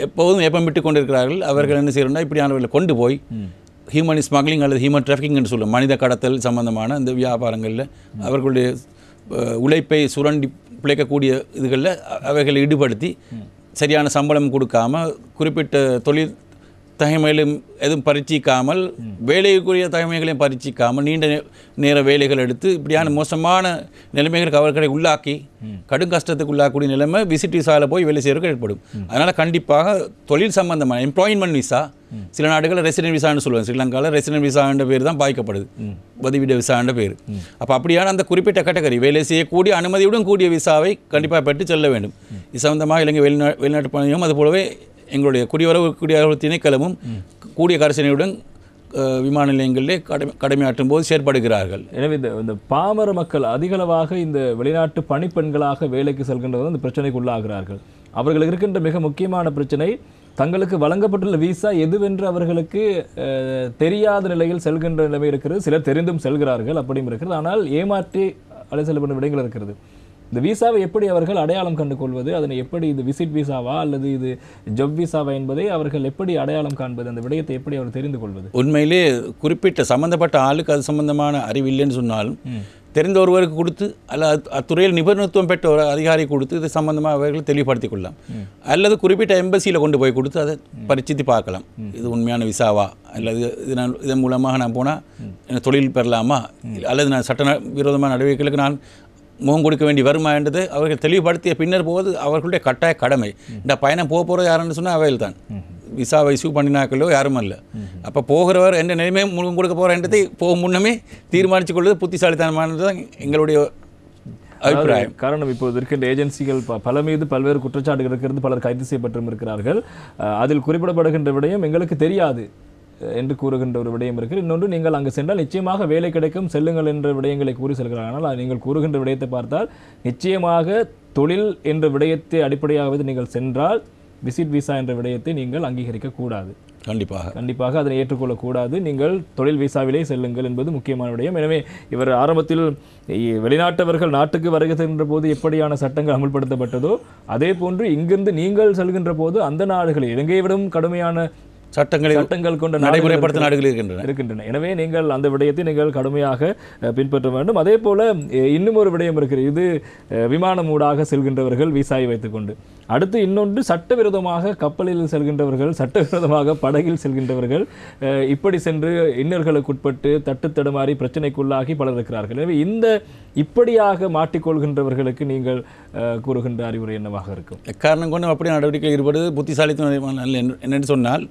எப்போதும் ஏப்பமிட்டு கொண்டிருக்கிறார்கள். அவர்கள் என்ன செய்யணும்னா இப்படியானவர்களை கொண்டு போய் ஹியூமன் ஸ்மக்லிங் அல்லது ஹியூமன் டிராஃபிக்கிங் என்று சொல்லும் மனித கடத்தல் சம்பந்தமான இந்த வியாபாரங்களில் அவர்களுடைய உழைப்பை சுரண்டி பிழைக்கக்கூடிய இதுகளில் அவைகளை ஈடுபடுத்தி சரியான சம்பளம் கொடுக்காம குறிப்பிட்ட தொழில் தகைமையிலும் எதுவும் பரீட்சிக்காமல் வேலைக்குரிய தகைமைகளையும் பரீட்சிக்காமல் நீண்ட நேர வேலைகள் எடுத்து இப்படியான மோசமான நிலைமைகளுக்கு அவர்களை உள்ளாக்கி கடும் கஷ்டத்துக்கு உள்ளாக்கக்கூடிய நிலைமை விசிட் விசாவில் போய் வேலை செய்யறதுக்கு ஏற்படும். அதனால் கண்டிப்பாக தொழில் சம்பந்தமான எம்ப்ளாய்மெண்ட் விசா, சில நாடுகளில் ரெசிடென்ட் விசான்னு சொல்லுவாங்க, ஸ்ரீலங்காவில் ரெசிடென்ட் விசான்ற பேர் தான் பாய்க்கப்படுது, வதிவிட விசான்ற பேர். அப்போ அப்படியான அந்த குறிப்பிட்ட கேட்டகரி வேலை செய்யக்கூடிய அனுமதியுடன் கூடிய விசாவை கண்டிப்பாக பெற்று செல்ல வேண்டும். இது சம்பந்தமாக இலங்கை வெளிநாட்டு பணியும் அதுபோலவே எங்களுடைய குடியுறவு திணைக்களமும் கூடிய கரிசனையுடன் விமான நிலையங்களிலே கடமையாற்றும் போது செயற்படுகிறார்கள். எனவே இந்த பாமர மக்கள் அதிகளவாக இந்த வெளிநாட்டு பணிப்பெண்களாக வேலைக்கு செல்கின்றவர் இந்த பிரச்சனைக்கு உள்ளாகிறார்கள். அவர்களுக்கு இருக்கின்ற மிக முக்கியமான பிரச்சனை, தங்களுக்கு வழங்கப்பட்டுள்ள விசா எதுவென்று அவர்களுக்கு தெரியாத நிலையில் செல்கின்ற நிலைமை இருக்கிறது. சிலர் தெரிந்தும் செல்கிறார்கள், அப்படியும் இருக்கிறது. ஆனால் ஏமாற்றி அலை செல்லப்படும் விடயங்கள் இருக்கிறது. இந்த விசாவை எப்படி அவர்கள் அடையாளம் கண்டு கொள்வது, அதனை எப்படி இது விசிட் விசாவா அல்லது இது ஜப் விசாவா என்பதை அவர்கள் எப்படி அடையாளம் காண்பது, அந்த விடயத்தை எப்படி அவர் தெரிந்து கொள்வது? உண்மையிலே குறிப்பிட்ட சம்பந்தப்பட்ட ஆளுக்கு அது சம்பந்தமான அறிவு இல்லைன்னு சொன்னாலும் தெரிந்த ஒருவருக்கு கொடுத்து அல்லது அத்துறையில் நிபுணத்துவம் பெற்ற ஒரு அதிகாரி கொடுத்து இது சம்பந்தமாக அவர்கள் தெளிவுபடுத்திக் கொள்ளலாம். அல்லது குறிப்பிட்ட எம்பசியில் கொண்டு போய் கொடுத்து அதை பரிச்சித்து பார்க்கலாம், இது உண்மையான விசாவா அல்லது இதன் மூலமாக நான் போனால் தொழில் பெறலாமா அல்லது நான் சட்ட விரோதமான நடவடிக்கைகளுக்கு நான் முகம் கொடுக்க வேண்டி வருமா என்றது அவர்கள் தெளிவுபடுத்திய பின்னர் போது அவர்களுடைய கட்டாய கடமை. இந்த பயணம் போகிறது யாருன்னு சொன்னால் அவையில் தான், விசாவை இஷ்யூ பண்ணினாக்களோ யாரும் அல்ல. அப்போ போகிறவர் எந்த நிலைமையை முகம் கொடுக்க போகிறன்றதை போகும் முன்னமே தீர்மானித்துக் கொள்வது புத்திசாலித்தனமானது தான் எங்களுடைய அபிப்பிராயம். காரணம் இப்போது இருக்கின்ற ஏஜென்சிகள் பல மீது பல்வேறு குற்றச்சாட்டுகள் இருக்கிறது, பலர் கைது செய்யப்பட்டும் இருக்கிறார்கள். அதில் குறிப்பிடப்படுகின்ற விடயம் எங்களுக்கு தெரியாது என்று கூறுகின்ற ஒரு விடயம் இருக்கிறது. இன்னொன்று, நீங்கள் அங்கு சென்றால் நிச்சயமாக வேலை கிடைக்கும், செல்லுங்கள் என்ற விடயங்களை கூறி செல்கிறார்கள். ஆனால் நீங்கள் கூறுகின்ற விடயத்தை பார்த்தால் நிச்சயமாக தொழில் என்ற விடயத்தை அடிப்படையாக வைத்து நீங்கள் சென்றால் விசிட் விசா என்ற விடயத்தை நீங்கள் அங்கீகரிக்க கூடாது. கண்டிப்பாக அதனை ஏற்றுக்கொள்ளக்கூடாது. நீங்கள் தொழில் விசாவிலே செல்லுங்கள் என்பது முக்கியமான விடயம். எனவே இவர் ஆரம்பத்தில் வெளிநாட்டவர்கள் நாட்டுக்கு வருகை சென்ற போது எப்படியான சட்டங்கள் அமல்படுத்தப்பட்டதோ அதே போன்று இங்கிருந்து நீங்கள் செல்கின்ற போது அந்த நாடுகளில் இலங்கையை விடவும் கடுமையான சட்டங்கள் கொண்ட நடைமுறைப்படுத்த நாடுகள் இருக்கின்றன. எனவே நீங்கள் அந்த விடயத்தை நீங்கள் கடுமையாக பின்பற்ற வேண்டும். அதே போல இன்னும் ஒரு விடயம் இருக்கிறது, இது விமானம் ஊடாக செல்கின்றவர்கள் விசாவை வைத்துக்கொண்டு. அடுத்து இன்னொன்று, சட்டவிரோதமாக கப்பலில் செல்கின்றவர்கள், சட்டவிரோதமாக படகில் செல்கின்றவர்கள், இப்படி சென்று இன்னர்களுக்கு உட்பட்டு தட்டுத்தடுமாறி பிரச்சனைக்குள்ளாகி பலர் இருக்கிறார்கள். எனவே இந்த இப்படியாக மாட்டிக்கொள்கின்றவர்களுக்கு நீங்கள் கூறுகின்ற அறிவுரை என்னவாக இருக்கும்? காரணம் கொண்டு அப்படி நடவடிக்கை ஈடுபடுவது புத்திசாலித்தனம் என்னென்னு சொன்னால்,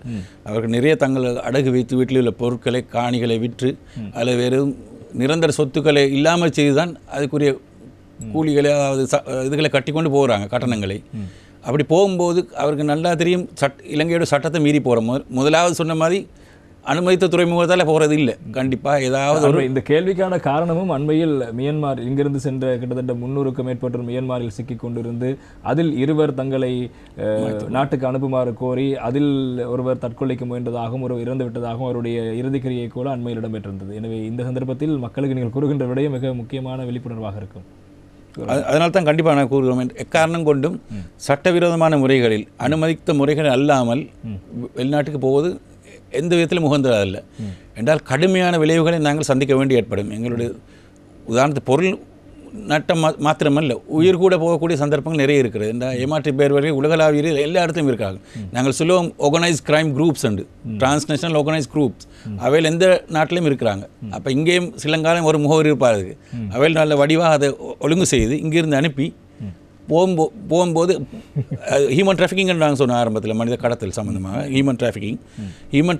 அவர்கள் நிறைய தங்கள் அடகு வைத்து வீட்டில் உள்ள பொருட்களை காணிகளை விற்று அல்லது வேறு நிரந்தர சொத்துக்களை இல்லாமல் செய்துதான் அதுக்குரிய கூலிகளை இதுகளை கட்டி கொண்டு போகிறாங்க, கட்டணங்களை. அப்படி போகும்போது அவருக்கு நல்லா தெரியும் இலங்கையோட சட்டத்தை மீறி போகிறோம். முதலாவது சொன்ன மாதிரி அனுமதித்த துறைமுகத்தால் போகிறது இல்லை. கண்டிப்பாக ஏதாவது ஒரு இந்த கேள்விக்கான காரணமும் அண்மையில் மியான்மர் இங்கிருந்து சென்ற கிட்டத்தட்ட 300க்கும் மேற்பட்டோர் மியான்மரில் சிக்கிக் கொண்டிருந்து அதில் இருவர் தங்களை நாட்டுக்கு அனுப்புமாறு கோரி அதில் ஒருவர் தற்கொலைக்கு முயன்றதாகவும் ஒருவர் இறந்து விட்டதாகவும் அவருடைய இறுதிக்கிரியை கூட அண்மையில் இடம்பெற்றிருந்தது. எனவே இந்த சந்தர்ப்பத்தில் மக்களுக்கு நீங்கள் கூறுகின்ற விடயம் மிக முக்கியமான விழிப்புணர்வாக இருக்கும். அதனால் தான் கண்டிப்பாக நான் கூறுகிறோம், எக்காரணம் கொண்டும் சட்டவிரோதமான முறைகளில் அனுமதித்த முறைகள் அல்லாமல் வெளிநாட்டுக்கு போவது எந்த விதத்திலும் உகந்ததில்லை. என்றால் கடுமையான விளைவுகளை நாங்கள் சந்திக்க வேண்டி ஏற்படும். எங்களுடைய உதாரணத்து பொருள் நட்டம் மாத்திரமல்ல, உயிர் கூட போகக்கூடிய சந்தர்ப்பங்கள் நிறைய இருக்கிறது. இந்த ஏமாற்றி பேர் வரை உலகளாவிய எல்லா இடத்துலையும் இருக்காங்க. நாங்கள் சொல்லுவோம் ஆர்கனைஸ் கிரைம் குரூப்ஸ் உண்டு, டிரான்ஸ்நேஷனல் ஆர்கனைஸ் குரூப்ஸ், அவையில் எந்த நாட்டிலையும் இருக்கிறாங்க. அப்போ இங்கேயும் சிலங்காலம் ஒரு முகவர் இருப்பார், அதுக்கு அவையில் நல்ல வடிவாக அதை ஒழுங்கு செய்து இங்கிருந்து அனுப்பி போகும்போது ஹியூமன் டிராஃபிக்கிங் நாங்கள் சொன்ன ஆரம்பத்தில் மனித கடத்தல் சம்மந்தமாக ஹியூமன்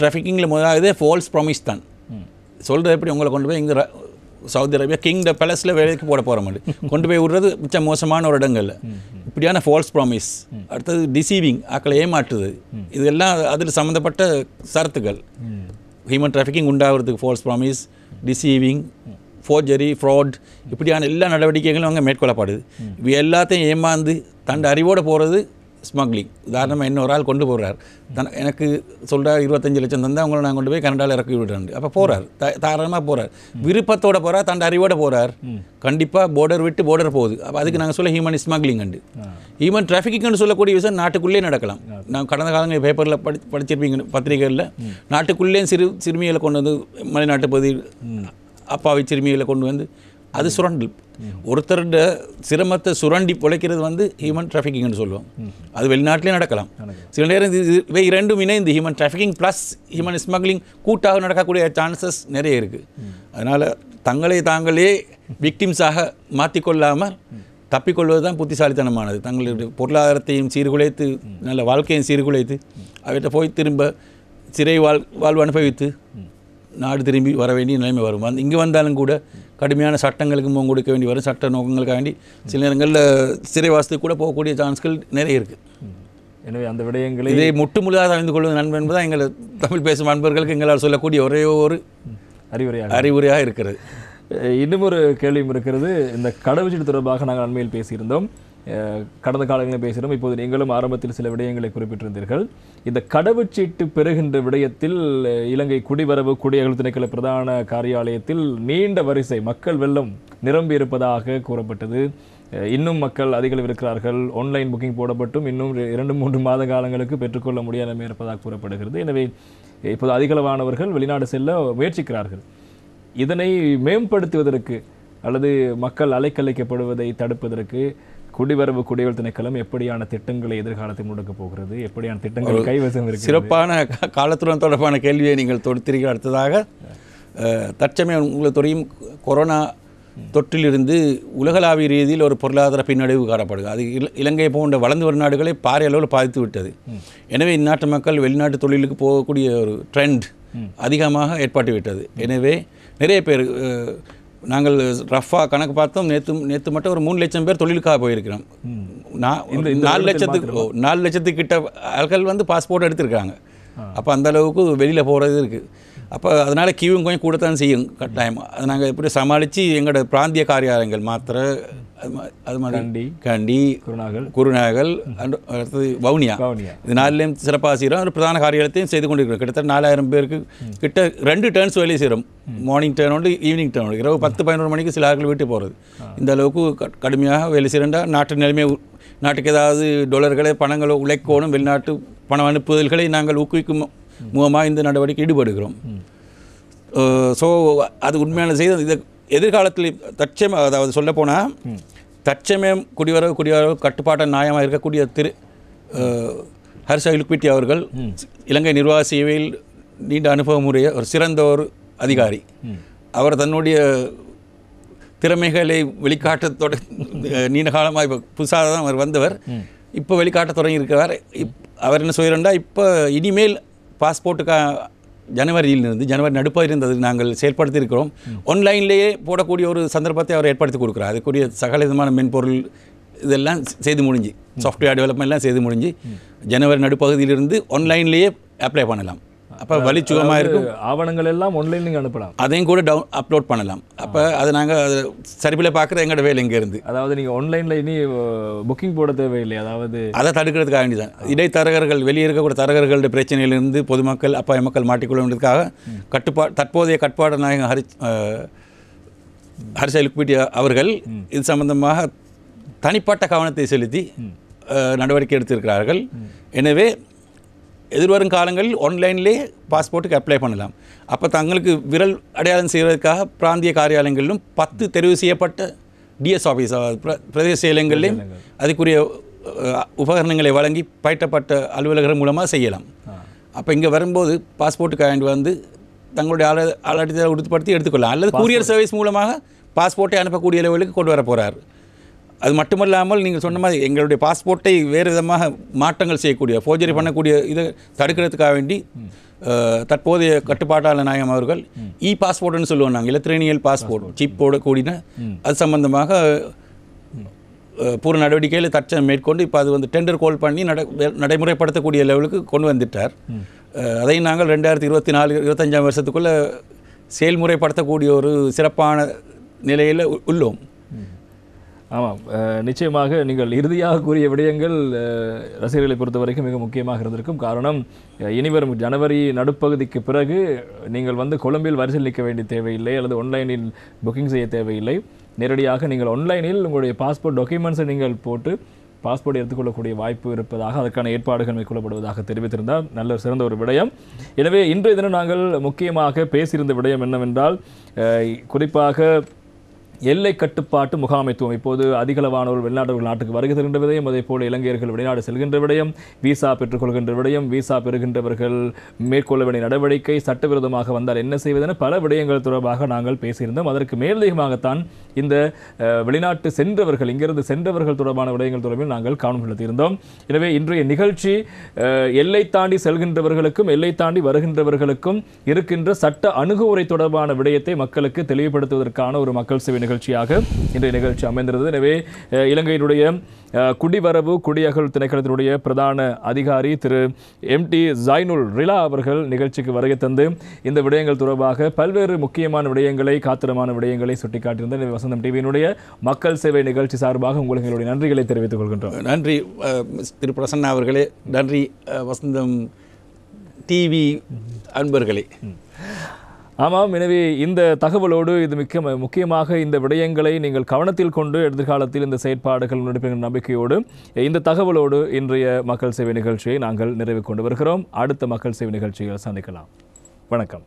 டிராஃபிக்கிங்கில் முதலாவது ஃபால்ஸ் ப்ராமிஸ் தான் சொல்கிறது. எப்படி உங்களை கொண்டு போய் இங்கே சவுதி அரேபியா கிங்ட பேலஸில் வேலைக்கு போட போகிற மாதிரி கொண்டு போய் விடுறது மிச்சம் மோசமான ஒரு இடங்களில் இப்படியான ஃபால்ஸ் ப்ராமிஸ். அடுத்தது டிசீவிங், ஆக்களை ஏமாற்றுது, இதெல்லாம் அதில் சம்மந்தப்பட்ட சரத்துகள். ஹியூமன் டிராஃபிக்கிங் உண்டாகிறதுக்கு false promise, deceiving, forgery, fraud, இப்படியான எல்லா நடவடிக்கைகளும் அங்கே மேற்கொள்ளப்படுது. இவை எல்லாத்தையும் ஏமாந்து தன் அறிவோடு போகிறது ஸ்மக்லிங். உதாரணமாக இன்னொரு ஆள் கொண்டு போகிறார், எனக்கு சொல்கிறார் 25 லட்சம் தந்தால் அவங்கள நான் கொண்டு போய் கனடாவில் இறக்கி விடுறேன். அப்போ போகிறார், தாராளமாக போகிறார், விருப்பத்தோடு போகிறார், தன் அறிவோடு போகிறார். கண்டிப்பாக போர்டர் விட்டு போர்டர் போகுது. அப்போ அதுக்கு நாங்கள் சொல்ல ஹியூமன் ஸ்மக்லிங் அண்டு ஹியூமன் டிராஃபிக்கிங்னு சொல்லக்கூடிய விஷயம் நாட்டுக்குள்ளே நடக்கலாம். நான் கடந்த காலங்களில் பேப்பரில் படிச்சிருப்பீங்க, பத்திரிகைகளில் நாட்டுக்குள்ளே சிறுமிகளை கொண்டு வந்து மலைநாட்டு பகுதி அப்பாவி சிறுமிகளை கொண்டு வந்து அது சுரண்டல். ஒருத்தருட சிரமத்தை சுரண்டி பிழைக்கிறது வந்து ஹியூமன் டிராஃபிக்கிங்னு சொல்லுவோம். அது வெளிநாட்டிலே நடக்கலாம். சில நேரம் இவை இரண்டும் இணைந்து human trafficking plus human smuggling கூட்டாக நடக்கக்கூடிய சான்சஸ் நிறைய இருக்குது. அதனால் தங்களே தாங்களே விக்டிம்ஸாக மாற்றிக்கொள்ளாமல் தப்பிக்கொள்வது தான் புத்திசாலித்தனமானது. தங்களுடைய பொருளாதாரத்தையும் சீர்குலைத்து நல்ல வாழ்க்கையும் சீர்குலைத்து அவற்றை போய் திரும்ப சிறை வாழ்வு அனுபவித்து நாடு திரும்பி வர வேண்டிய நிலைமை வரும். இங்கே வந்தாலும் கூட கடுமையான சட்டங்களுக்கு முகம் கொடுக்க வேண்டி வரும். சட்ட நோக்கங்களுக்காக வேண்டி சில நேரங்களில் சிறைவாசத்துக்கு கூட போகக்கூடிய சான்ஸ்கள் நிறைய இருக்குது. எனவே அந்த விடயங்களை இதை முற்றுமுழுதாக அறிந்து கொள்வது நண்பன் என்பதுதான் எங்கள் தமிழ் பேசும் நண்பர்களுக்கு எங்களால் சொல்லக்கூடிய ஒரே ஒரு அறிவுரையாக இருக்கிறது. இன்னும் ஒரு கேள்வியும் இருக்கிறது. இந்த கடவுச்சீட்டு தொடர்பாக நாங்கள் அண்மையில் பேசியிருந்தோம், கடந்த காலங்களில் பேசினோம். இப்போது நீங்களும் ஆரம்பத்தில் சில விடயங்களை குறிப்பிட்டிருந்தீர்கள். இந்த கடவுச்சீட்டு பெறுகின்ற விடயத்தில் இலங்கை குடிவரவு குடியகல் திணைக்கள பிரதான காரியாலயத்தில் நீண்ட வரிசை மக்கள் வெள்ளம் நிரம்பி இருப்பதாக கூறப்பட்டது. இன்னும் மக்கள் அதிகளவு இருக்கிறார்கள். ஆன்லைன் புக்கிங் போடப்பட்டும் இன்னும் 2-3 மாத காலங்களுக்கு பெற்றுக்கொள்ள முடியாமல் இருப்பதாக கூறப்படுகிறது. எனவே இப்போது அதிகளவானவர்கள் வெளிநாடு செல்ல முயற்சிக்கிறார்கள். இதனை மேம்படுத்துவதற்கு அல்லது மக்கள் அலைக்கழிக்கப்படுவதை தடுப்பதற்கு குடிவரவு குடியகல் திணைக்களம் எப்படியான திட்டங்களை எதிர்காலத்தில் முடக்க போகிறது? எப்படியான திட்டங்கள் கைவசம் இருக்கு? சிறப்பான காலத்துடன் தொடர்பான கேள்வியை நீங்கள் தொடுத்திருக்க. அடுத்ததாக தற்சமயம் உங்களுக்கு தெரியும், கொரோனா தொற்றிலிருந்து உலகளாவிய ரீதியில் ஒரு பொருளாதார பின்னடைவு காணப்படுது. அது இலங்கை போன்ற வளர்ந்து வரும் நாடுகளை பாரிய அளவில் பாதித்து விட்டது. எனவே இந்நாட்டு மக்கள் வெளிநாட்டு தொழிலுக்கு போகக்கூடிய ஒரு ட்ரெண்ட் அதிகமாக ஏற்பட்டு விட்டது. எனவே நிறைய பேர் நாங்கள் ரஃபாக கணக்கு பார்த்தோம், நேற்று மட்டும் ஒரு 3 லட்சம் பேர் தொழிலுக்காக போயிருக்கிறோம். 4 லட்சத்துக்கு கிட்ட ஆட்கள் வந்து பாஸ்போர்ட் எடுத்திருக்காங்க. அப்போ அந்த அளவுக்கு வெளியில் போகிறது இருக்குது. அப்போ அதனால் கியூவும் கொஞ்சம் கூடத்தான் செய்யும் கட்டாயமாக. அதை நாங்கள் எப்படி சமாளித்து எங்களோட பிராந்திய காரியாலயங்கள் மாத்திரை, அது மாதிரி கண்டி, குருநாகல், அடுத்தது வவுனியா, இது 4லேயும் சிறப்பாக செய்கிறோம். ஒரு பிரதான காரியாலயத்தையும் செய்து கொண்டிருக்கிறோம். கிட்டத்தட்ட 4000 பேருக்கு கிட்ட 2 டேர்ன்ஸ் வேலையை செய்கிறோம். மார்னிங் டேர்ன் உண்டு, ஈவினிங் டேர்ன் உண்டு. இரவு 10-11 மணிக்கு சில ஆட்கள் வீட்டு போகிறது. இந்த அளவுக்கு கடுமையாக வேலை செய்கிறா நாட்டு நிலைமை, நாட்டுக்கு ஏதாவது டொலர்களை பணங்களை உழைக்கணும், வெளிநாட்டு பணம் அனுப்புதல்களை நாங்கள் ஊக்குவிக்கும் மூலமாக இந்த நடவடிக்கை ஈடுபடுகிறோம். ஸோ அது உண்மையான செய்தி. இது எதிர்காலத்தில் தற்சமயம், அதாவது சொல்லப்போனால் தற்சமயம் குடிவரவு கட்டுப்பாட்டு நியாயமாக இருக்கக்கூடிய ஹர்ஷா இலுக்விட்டி அவர்கள் இலங்கை நிர்வாக சேவையில் நீண்ட அனுபவமுடைய ஒரு சிறந்த ஒரு அதிகாரி. அவர் தன்னுடைய திறமைகளை வெளிக்காட்ட நீண்ட காலமாக இப்போ புதுசாக தான் அவர் வந்தவர். இப்போ வெளிக்காட்ட தொடங்கியிருக்கிறார். அவர் என்ன சொல்கிறாண்டா, இப்போ இனிமேல் பாஸ்போர்ட்டுக்காக ஜனவரி நடுப்பதிலிருந்து அது நாங்கள் செயல்படுத்தியிருக்கிறோம். ஆன்லைன்லேயே போடக்கூடிய ஒரு சந்தர்ப்பத்தை அவர் ஏற்படுத்தி கொடுக்குறார். அதுக்குரிய சகல விதமான மென்பொருள் இதெல்லாம் செய்து முடிஞ்சு, சாஃப்ட்வேர் டெவலப்மெண்ட்லாம் செய்து முடிஞ்சு ஜனவரி நடுப்பகுதியிலிருந்து ஆன்லைன்லேயே அப்ளை பண்ணலாம். அப்போ வலிச்சுகமாக இருக்கும். ஆவணங்கள் எல்லாம் ஆன்லைன் நீங்கள் அனுப்பலாம், அதையும் கூட அப்லோட் பண்ணலாம். அப்போ அதை நாங்கள் அது சரிபில் பார்க்குற எங்களோட வேலை இங்கேருந்து. அதாவது நீங்கள் ஆன்லைனில் இனி புக்கிங் போட தேவையில்லை. அதாவது அதை தடுக்கிறதுக்காக வேண்டி தான் இடைத்தரகர்கள், வெளியே இருக்கக்கூடிய தரகர்களுடைய பிரச்சனையிலிருந்து பொதுமக்கள் அப்பாய மக்கள் மாட்டிக்கொள்வதற்காக தற்போதைய கட்டுப்பாடு நாயகம் ஹர்ஷா இலுக்விட்டி அவர்கள் இது சம்பந்தமாக தனிப்பட்ட கவனத்தை செலுத்தி நடவடிக்கை எடுத்திருக்கிறார்கள். எனவே எதிர்வரும் காலங்களில் ஆன்லைன்லேயே பாஸ்போர்ட்டுக்கு அப்ளை பண்ணலாம். அப்போ தங்களுக்கு விரல் அடையாளம் செய்வதற்காக பிராந்திய காரியாலயங்களிலும் 10 தெரிவு செய்யப்பட்ட டிஎஸ் ஆஃபீஸ் பிரதேச செயலகங்களிலும் அதுக்குரிய உபகரணங்களை வழங்கி பயிற்றப்பட்ட அலுவலகர்கள் மூலமாக செய்யலாம். அப்போ இங்கே வரும்போது பாஸ்போர்ட்டுக்கு வந்து தங்களுடைய ஆளாட்டத்தை உறுதிப்படுத்தி எடுத்துக்கொள்ளலாம். அல்லது கூரியர் சர்வீஸ் மூலமாக பாஸ்போர்ட்டை அனுப்பக்கூடிய லெவலுக்கு கொண்டு வர போகிறார். அது மட்டுமல்லாமல் நீங்கள் சொன்ன மாதிரி எங்களுடைய பாஸ்போர்ட்டை வேறு விதமாக மாற்றங்கள் செய்யக்கூடிய, ஃபோர்ஜரி பண்ணக்கூடிய இதை தடுக்கிறதுக்காக வேண்டி தற்போதைய கட்டுப்பாட்டாளர் நாயகம் அவர்கள் பாஸ்போர்ட்னு சொல்லுவோம் நாங்கள், எலக்ட்ரானியல் பாஸ்போர்ட் சிப்போட கூடின அது சம்பந்தமாக பூர்ண நடவடிக்கையில் தற்சமயம் மேற்கொண்டு இப்போ அது வந்து டெண்டர் கால் பண்ணி நடைமுறைப்படுத்தக்கூடிய லெவலுக்கு கொண்டு வந்துட்டார். அதையும் நாங்கள் 2024-25 வருஷத்துக்குள்ளே செயல்முறைப்படுத்தக்கூடிய ஒரு சிறப்பான நிலையில் உள்ளோம். ஆமாம், நிச்சயமாக நீங்கள் இறுதியாக கூறிய விடயங்கள் ரசிகர்களை பொறுத்த வரைக்கும் மிக முக்கியமாக இருந்திருக்கும். காரணம், இனிவரும் ஜனவரி நடுப்பகுதிக்கு பிறகு நீங்கள் வந்து கொழும்பில் வரிசையில் நிற்க வேண்டிய தேவையில்லை, அல்லது ஆன்லைனில் புக்கிங் செய்ய தேவையில்லை. நேரடியாக நீங்கள் ஆன்லைனில் உங்களுடைய பாஸ்போர்ட் டாக்குமெண்ட்ஸை நீங்கள் போட்டு பாஸ்போர்ட் எடுத்துக்கொள்ளக்கூடிய வாய்ப்பு இருப்பதாக, அதற்கான ஏற்பாடுகள் மேற்கொள்ளப்படுவதாக தெரிவித்திருந்தால் நல்ல சிறந்த ஒரு விடயம். எனவே இன்றைய தினம் நாங்கள் முக்கியமாக பேசியிருந்த விடயம் என்னவென்றால், குறிப்பாக எல்லை கட்டுப்பாட்டு முகாமைத்துவம் இப்போது அதிகளவானோர் வெளிநாட்டவர்கள் நாட்டுக்கு வருகை தருகின்ற விடயம், அதே போல இலங்கையர்கள் வெளிநாடு செல்கின்ற விடயம், விசா பெற்றுக்கொள்கின்ற விடயம், விசா பெறுகின்றவர்கள் மேற்கொள்ள வேண்டிய நடவடிக்கை, சட்டவிரோதமாக வந்தால் என்ன செய்வதென பல விடயங்கள் தொடர்பாக நாங்கள் பேசியிருந்தோம். அதற்கு மேலதிகமாகத்தான் இந்த வெளிநாட்டு சென்றவர்கள், இங்கிருந்து சென்றவர்கள் தொடர்பான விடயங்கள் தொடர்பில் நாங்கள் கவனம் செலுத்தியிருந்தோம். எனவே இன்றைய நிகழ்ச்சி எல்லை தாண்டி செல்கின்றவர்களுக்கும் எல்லை தாண்டி வருகின்றவர்களுக்கும் இருக்கின்ற சட்ட அணுகுமுறை தொடர்பான விடயத்தை மக்களுக்கு தெளிவுபடுத்துவதற்கான ஒரு மக்கள் சேவை நிகழ்ச்சியாக இன்றைய நிகழ்ச்சி அமைந்திருந்தது. எனவே இலங்கையினுடைய குடிவரவு குடியகல் திணைக்களத்தினுடைய பிரதான அதிகாரி திரு MT ஜைனுல் ரிலா அவர்கள் நிகழ்ச்சிக்கு வருகை தந்து இந்த விடயங்கள் தொடர்பாக பல்வேறு முக்கியமான விடயங்களை, காத்திரமான விடயங்களை சுட்டிக்காட்டியிருந்த வசந்தம் டிவியினுடைய மக்கள் சேவை நிகழ்ச்சி சார்பாக உங்களுக்கு எங்களுடைய நன்றிகளை தெரிவித்துக் கொள்கின்றோம். நன்றி திரு பிரசன்னா அவர்களே, நன்றி வசந்தம் டிவி அன்பர்களே. ஆமாம், எனவே இந்த தகவலோடு இது முக்கியமாக இந்த விடயங்களை நீங்கள் கவனத்தில் கொண்டு எதிர்காலத்தில் இந்த செயற்பாடுகள் நடப்பிக்கின்ற நம்பிக்கையோடு இந்த தகவலோடு இன்றைய மக்கள் சேவை நிகழ்ச்சியை நாங்கள் நிறைவு கொண்டு வருகிறோம். அடுத்த மக்கள் சேவை நிகழ்ச்சியில் சந்திக்கலாம். வணக்கம்.